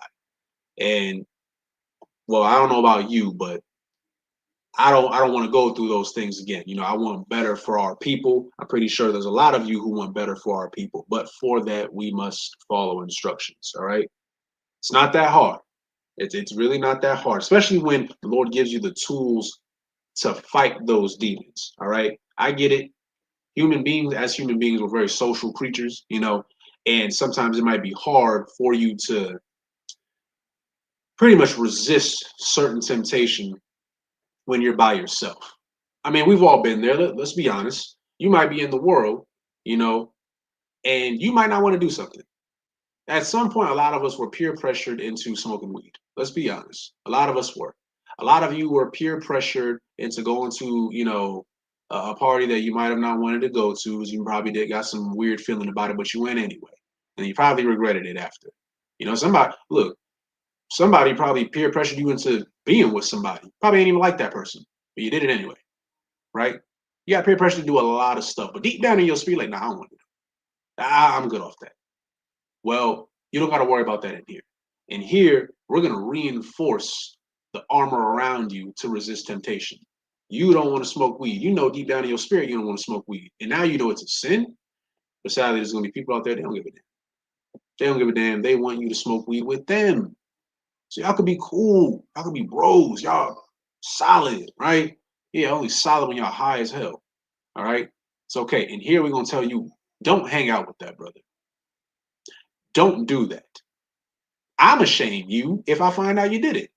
S2: And, well, I don't know about you, but I don't want to go through those things again. I want better for our people. I'm pretty sure there's a lot of you who want better for our people. But for that, we must follow instructions, all right? It's not that hard. It's really not that hard, especially when the Lord gives you the tools to fight those demons, all right? I get it. As human beings, we're very social creatures, and sometimes it might be hard for you to pretty much resist certain temptation when you're by yourself. I mean, we've all been there. Let's be honest. You might be in the world, and you might not want to do something. At some point, a lot of us were peer pressured into smoking weed. Let's be honest. A lot of us were. A lot of you were peer pressured into going to, a party that you might have not wanted to go to. You probably got some weird feeling about it, but you went anyway. And you probably regretted it after. Somebody probably peer pressured you into being with somebody. Probably ain't even like that person, but you did it anyway, right? You got peer pressure to do a lot of stuff, but deep down in your spirit, like, nah, I don't want to do it. I'm good off that. Well, you don't got to worry about that in here. In here, we're going to reinforce the armor around you to resist temptation. You don't want to smoke weed. Deep down in your spirit, you don't want to smoke weed. And now you know it's a sin. But sadly, there's going to be people out there, they don't give a damn. They don't give a damn. They want you to smoke weed with them. So y'all could be cool. Y'all could be bros. Y'all Solid, right? Yeah, only solid when y'all high as hell. All right. It's okay. And here we're gonna tell you, don't hang out with that brother. Don't do that. I'ma shame you if I find out you did it.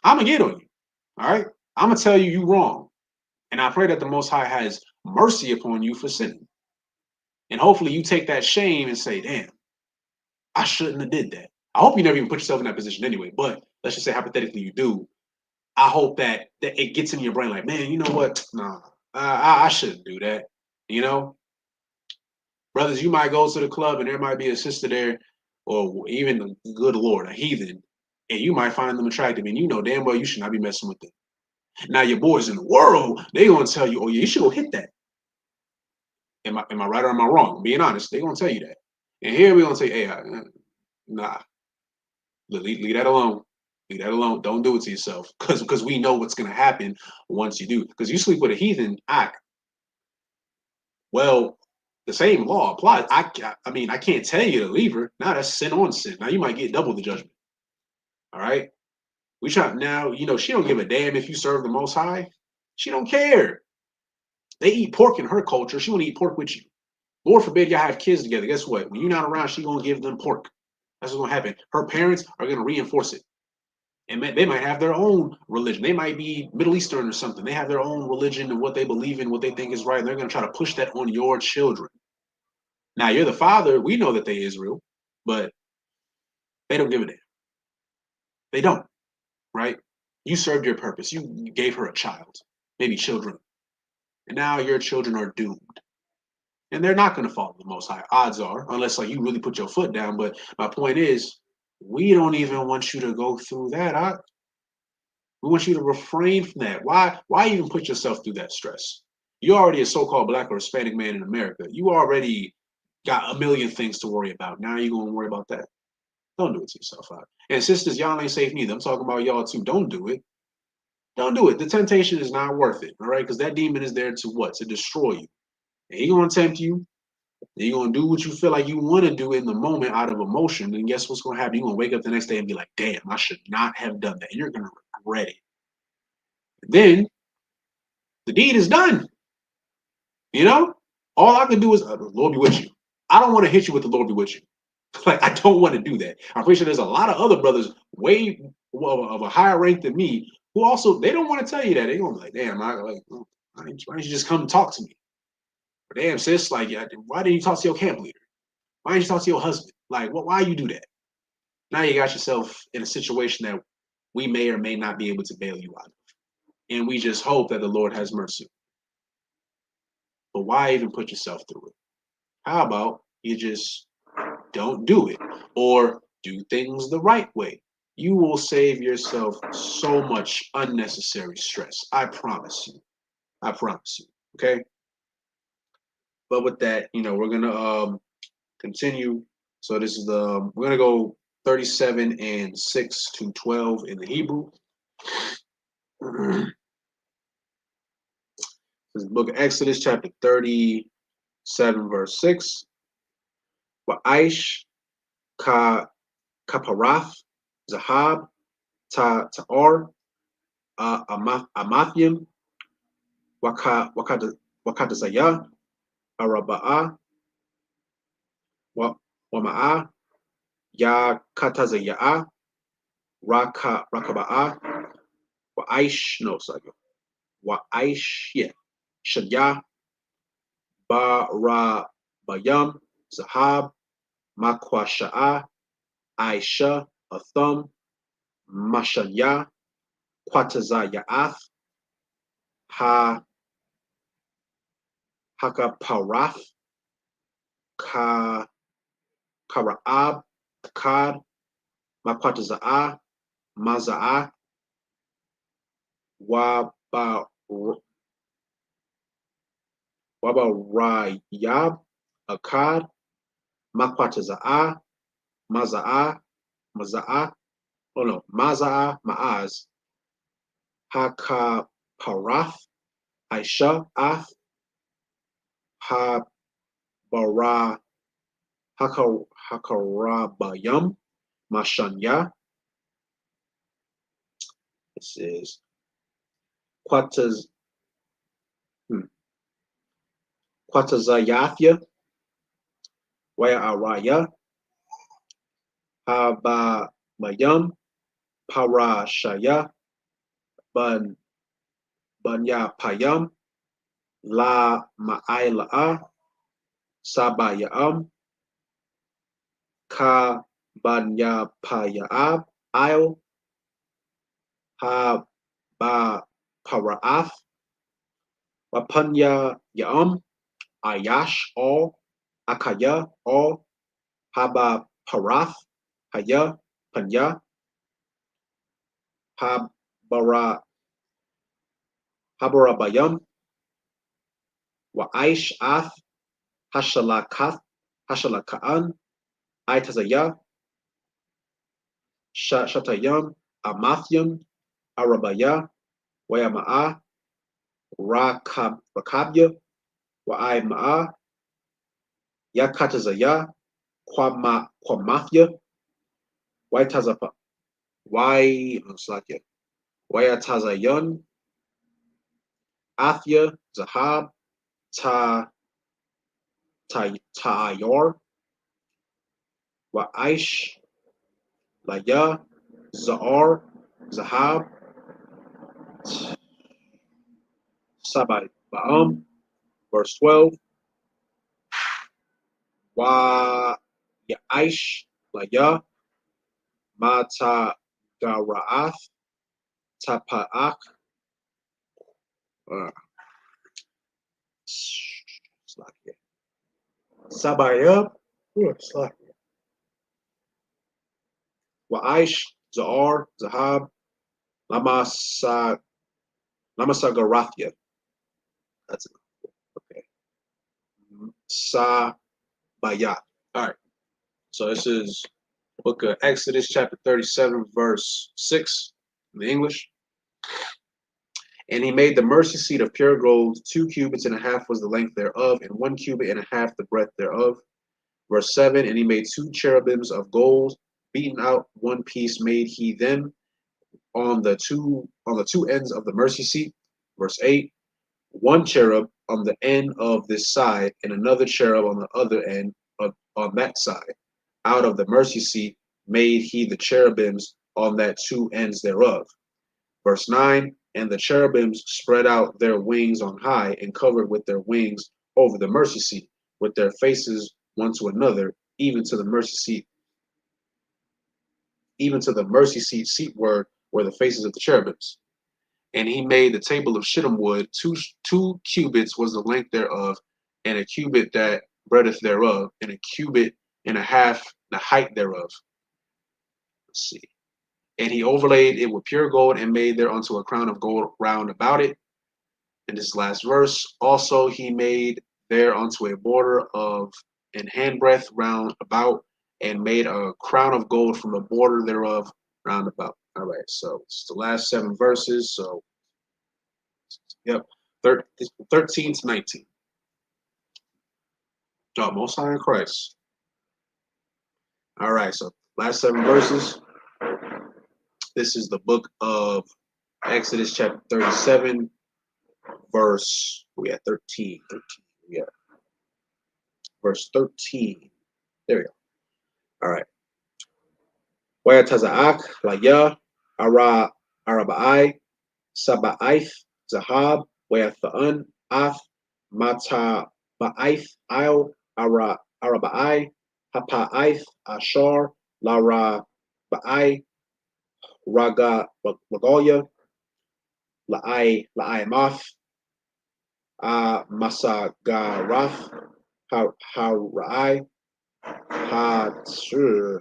S2: I'ma get on you. All right. I'ma tell you wrong. And I pray that the Most High has mercy upon you for sinning. And hopefully you take that shame and say, damn, I shouldn't have did that. I hope you never even put yourself in that position anyway. But let's just say hypothetically you do. I hope that it gets in your brain like, man, you know what? Nah, I shouldn't do that. You know, brothers, you might go to the club and there might be a sister there, or even the good Lord, a heathen, and you might find them attractive, and you know damn well you should not be messing with them. Now your boys in the world, they gonna tell you, oh yeah, you should go hit that. Am I right or am I wrong? Being honest, they gonna tell you that. And here we gonna say, hey, nah, leave that alone. Leave that alone. Don't do it to yourself, because we know what's gonna happen once you do. Because you sleep with a heathen, well, the same law applies. I mean, I can't tell you to leave her. Now that's sin on sin. Now you might get double the judgment. All right. We try now. You know she don't give a damn if you serve the Most High. She don't care. They eat pork in her culture. She want to eat pork with you. Lord forbid y'all have kids together. Guess what? When you're not around, she gonna give them pork. That's what's gonna happen. Her parents are gonna reinforce it. And they might have their own religion. They might be Middle Eastern or something. They have their own religion and what they believe in, what they think is right. And they're gonna try to push that on your children. Now you're the father. We know that they Israel, but they don't give a damn. They don't, right? You served your purpose. You gave her a child, maybe children, and now your children are doomed. And they're not going to follow the Most High. Odds are, unless like you really put your foot down. But my point is, we don't even want you to go through that. We want you to refrain from that. Why even put yourself through that stress? You're already a so-called black or Hispanic man in America. You already got a million things to worry about. Now you're going to worry about that. Don't do it to yourself out. And sisters, y'all ain't safe neither. I'm talking about y'all too. Don't do it. Don't do it. The temptation is not worth it. All right. Because that demon is there to what? To destroy you. And he gonna tempt you. And you're gonna do what you feel like you want to do in the moment out of emotion. And guess what's gonna happen? You're gonna wake up the next day and be like, damn, I should not have done that. And you're gonna regret it. Then the deed is done. You know? All I can do is the Lord be with you. I don't want to hit you with the Lord be with you. Like I don't want to do that. I'm pretty sure there's a lot of other brothers way of a higher rank than me who also they don't want to tell you that. They're gonna be like, damn, why didn't you just come talk to me? Or, damn, sis, like, why didn't you talk to your camp leader? Why didn't you talk to your husband? Like, why you do that? Now you got yourself in a situation that we may or may not be able to bail you out of. And we just hope that the Lord has mercy. But why even put yourself through it? How about you just don't do it or do things the right way? You will save yourself so much unnecessary stress. I promise you. I promise you. Okay. But with that, we're gonna continue. So this is we're gonna go 37 and 6 to 12 in the Hebrew. This is the book of Exodus, chapter 37, verse 6. Wa'aish ka kaparath zahab ta'ar Amathim, Wakatazaya, Araba'a, Wama'a, Ya Katazaya, Rakaba'a, Wa'aish, no, sorry, Wa'aish, yeah, Shaya, Barabayam, Zahab, Makwasha'a, Aisha, Athum, Mashaya, Kwatazaya'ath, Ha Hakaparath, Ka Karaab, Kad, Makwataza'a, Maza'a, Wabarayab, Akkad, Makwataza'a, Maza'a, Maza'a, Ma'az, Hakaparath, Aisha, Ath, Habara, Hakarabayam, Mashanya. This is Quataz Quatazayathya, Waya Araya, Habamayam, Parashaya, Ban Banya Payam, La Ma'aila'a, Sabayam, Ka Banya Payab, Il, Ha Ba Paraath, Wapanya Yam, Ayash, all, Akaya, all, Haba Parath, Haya, Panya, Habara, Habarabayam, Wa'aish Ath, Hashalakath, Hashalaka'an, Aitazaya, Shatayam, Amathyam, Arabaya, Wayama'a, Rakabya, Wa'ai Ma'a, Yakatazaya, Kwamathya, Waitazapa, Wayatazayan, Athya, Zahab, Ta'ayor, Wa'aish, Laya, Za'ar, Zahab, Sabai Ba'am, verse 12, Wa Ya'aish, Laya, Mata Gara'ath, Tapa'ak, Sabaya, Wa'aish, Za'ar, Zahab, Lamasagarathya. That's it. Okay. Sabaya. All right. So this is book of Exodus, chapter 37, verse 6 in the English. And he made the mercy seat of pure gold, 2 cubits and a half was the length thereof, and 1 cubit and a half the breadth thereof. Verse 7, and he made 2 cherubims of gold, beaten out one piece made he them on the two ends of the mercy seat. Verse 8, 1 cherub on the end of this side, and another cherub on the other end on that side. Out of the mercy seat made he the cherubims on that 2 ends thereof. Verse 9, and the cherubims spread out their wings on high and covered with their wings over the mercy seat, with their faces one to another, even to the mercy seat seatward were the faces of the cherubims. And he made the table of shittim wood, two cubits was the length thereof, and a cubit that breadth thereof, and a cubit and a half the height thereof. Let's see. And he overlaid it with pure gold and made thereunto a crown of gold round about it. In this last verse, also he made thereunto a border of an handbreadth round about, and made a crown of gold from the border thereof round about. All right, so it's the last 7 verses. So, yep, 13 to 19. Oh, Most High in Christ. All right, so last 7 verses. This is the book of Exodus, chapter 37, verse, we at 13. Yeah. Verse 13. There we go. All right. Wayatazaak, Laya, Araba'ai, Saba'ith, Zahab, Wayatha'an, Ath, Mata Ba'ith, Il, Araba'ai, Hapa'ith, Ashar, Lara Ba'ai, Raga Wagoya, La'ai Math, Masagarath, Hara'ai, Hatsur,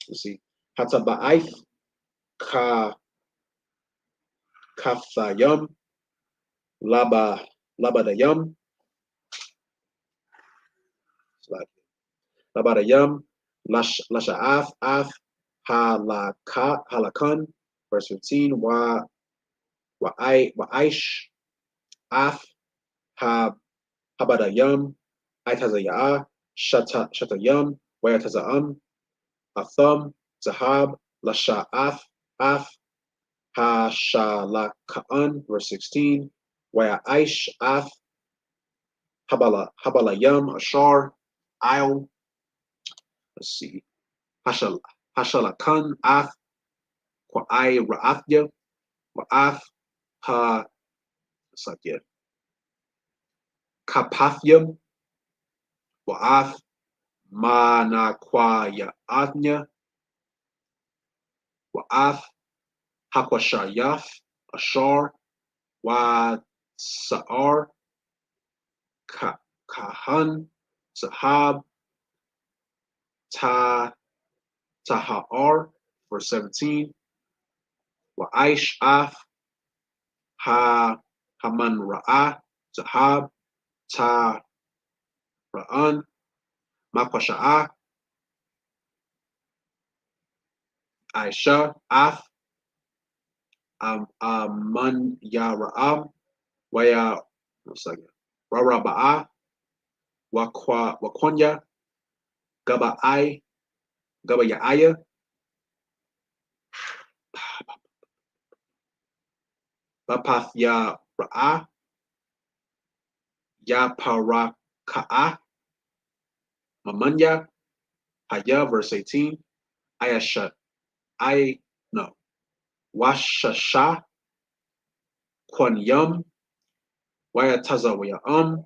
S2: let's see, Hataba'ith, Kathayam, Labadayam, Labadayam, Lasha'ath, Ath, Halakan, verse 15, Wa'aish, Ath, Habadayam, Aitazayah, Shatayam, Wayatazam, Atham, Zahab, Lasha'ath, Ath, Hashalaka'an, verse 16. Waya Aish Ath Habalayam Ashar Isle. Let's see. Hashalakan Ath Kwa'ai Ra'athya Wa'ath Ha Sakya Kapathyam Wa'ath Manakwaya Adnya Wa'ath Hakwashayath Ashar Wa Sa'ar Kahan Sahab Taha'ar, verse 17. Wa'aish Af Haman Ra'ah Sahab Ra'an Makwasha'ah Aisha Af Aman Yara'am Waya Raraba'ah Wakwanya Gaba'ai Gabaya'aya Bapathya Ra'ah Yaparaka'ah Mamanya Haya, verse 18. Ayasha Washasha Kwanyam Wayatazawayam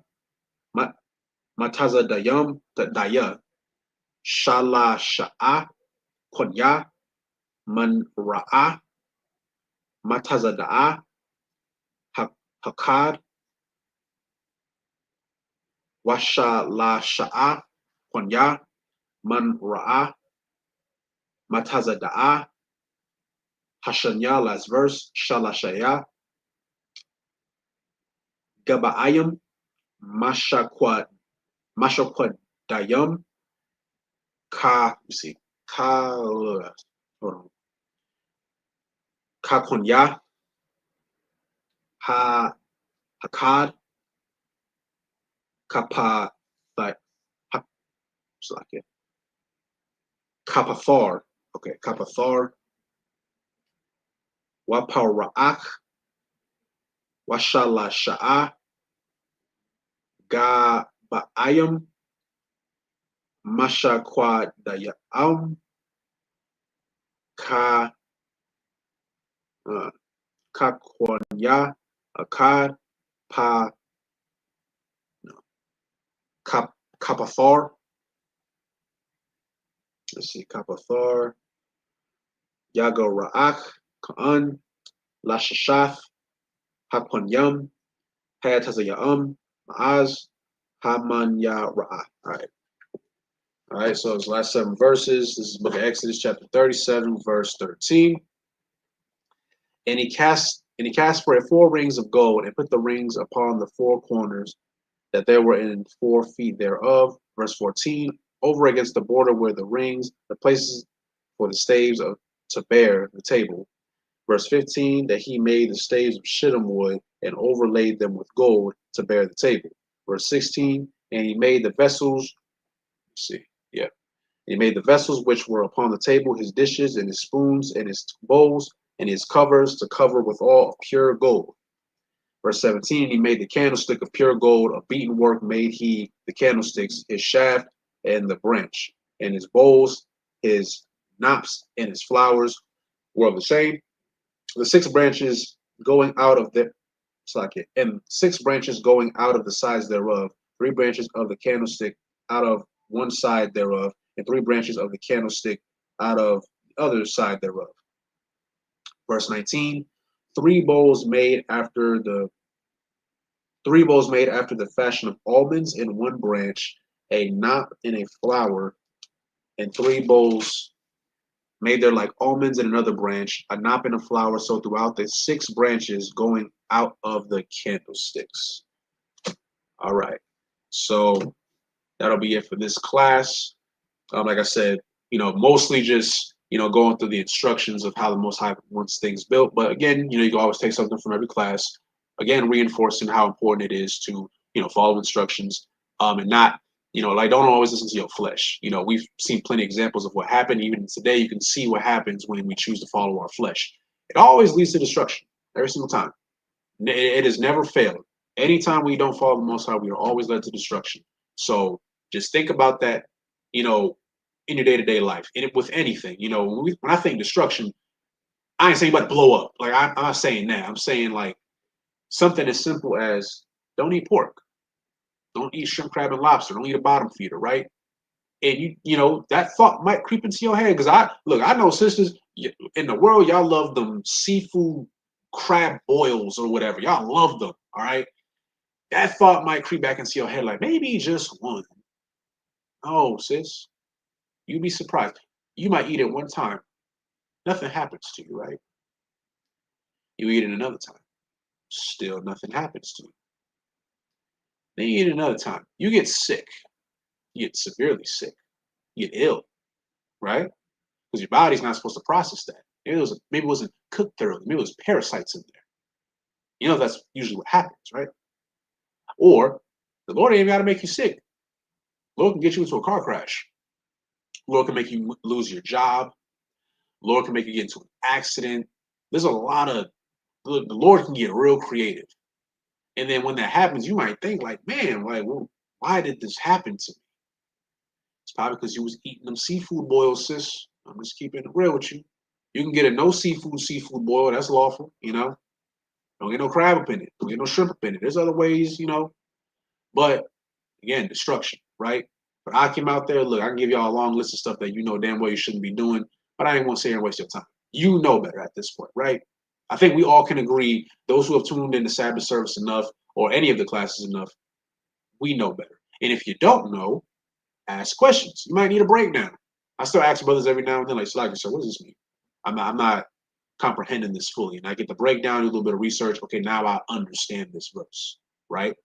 S2: Mataza Dayam Daya Shala Sha'a Kwanya Man Ra'ah Mataza Da'a Hakad Washala Sha'a Kwanya Man Ra'ah Mataza Da'a Hashanya, last verse, Shalashaya Gaba'ayam Mashakwa Dayam hold on. Kakonya Hakad Kapa Kapathar. Okay, Kapathar Wapara'ach Washala Sha'a Gaba'ayam Mashakwa Dayam Kakwanya Akad Kapathar. Let's see, Kapathar Yago Ra'ach Ka'an Lashashath Haponyam Hayatazayam Ma'az Hamanya Ra'ah. All right, so it's the last 7 verses. This is the book of Exodus, chapter 37, verse 13. And he cast for it 4 rings of gold, and put the rings upon the 4 corners, that there were in 4 feet thereof. Verse 14, over against the border were the rings, the places for the staves to bear the table. Verse 15, that he made the staves of shittim wood, and overlaid them with gold to bear the table. Verse 16, and he made the vessels, he made the vessels which were upon the table, his dishes and his spoons and his bowls and his covers to cover withal of pure gold. Verse 17, he made the candlestick of pure gold, of beaten work made he the candlesticks, his shaft and the branch, and his bowls, his knops, and his flowers were of the same. The 6 branches going out of the and 6 branches going out of the sides thereof, 3 branches of the candlestick out of one side thereof, and 3 branches of the candlestick out of the other side thereof. Verse 19, 3 bowls made after the fashion of almonds in one branch, a knot and a flower, and 3 bowls made there like almonds in another branch, a knot and a flower, so throughout the 6 branches going out of the candlesticks. All right, so that'll be it for this class. Like I said, mostly just, going through the instructions of how the Most High wants things built. But again, you can always take something from every class. Again, reinforcing how important it is to, follow instructions, and not, don't always listen to your flesh. We've seen plenty of examples of what happened. Even today, you can see what happens when we choose to follow our flesh. It always leads to destruction every single time. It has never failed. Anytime we don't follow the Most High, we are always led to destruction. So just think about that, you know, in your day-to-day life, and with anything. You know, when I think destruction, I ain't saying about to blow up. Like I'm not saying that. I'm saying like something as simple as don't eat pork, don't eat shrimp, crab, and lobster, don't eat a bottom feeder, right? And you know that thought might creep into your head because I know sisters in the world, y'all love them seafood crab boils or whatever, y'all love them, all right. That thought might creep back into your head like maybe just one. Oh, sis, you'd be surprised. You might eat it one time, nothing happens to you, right? You eat it another time, still nothing happens to you. Then you eat it another time, you get sick, you get severely sick, you get ill, right? Because your body's not supposed to process that. Maybe it wasn't cooked thoroughly. Maybe it was parasites in there. You know that's usually what happens, right? Or the Lord ain't got to make you sick. The Lord can get you into a car crash. The Lord can make you lose your job. The Lord can make you get into an accident. There's a lot of the Lord can get real creative. And then when that happens, you might think like, man, like, well, why did this happen to me? It's probably because you was eating them seafood boils, sis. I'm just keeping it real with you. You can get a no seafood boil. That's lawful, you know. Don't get no crab up in it. Don't get no shrimp up in it. There's other ways, you know. But again, destruction, right? But I came out there, look, I can give y'all a long list of stuff that you know damn well you shouldn't be doing, but I ain't want to sit here and waste your time. You know better at this point, right? I think we all can agree, those who have tuned in the Sabbath service enough or any of the classes enough, we know better. And if you don't know, ask questions. You might need a breakdown. I still ask brothers every now and then, like, so what does this mean? I'm not comprehending this fully. And I get the breakdown, do a little bit of research. Okay, now I understand this verse, right?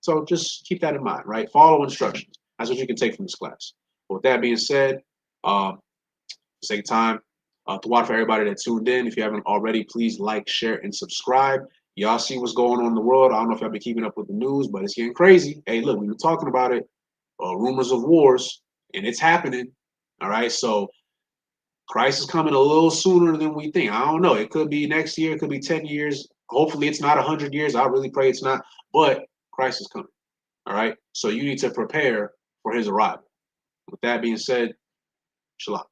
S2: So just keep that in mind, right? Follow instructions. That's what you can take from this class. But with that being said, for the sake of time, to watch for everybody that tuned in. If you haven't already, please like, share, and subscribe. Y'all see what's going on in the world. I don't know if y'all been keeping up with the news, but it's getting crazy. Hey, look, we've been talking about it. Rumors of wars, and it's happening. All right, so Christ is coming a little sooner than we think. I don't know. It could be next year. It could be 10 years. Hopefully, it's not 100 years. I really pray it's not. But Christ is coming. All right. So you need to prepare for his arrival. With that being said, shalom.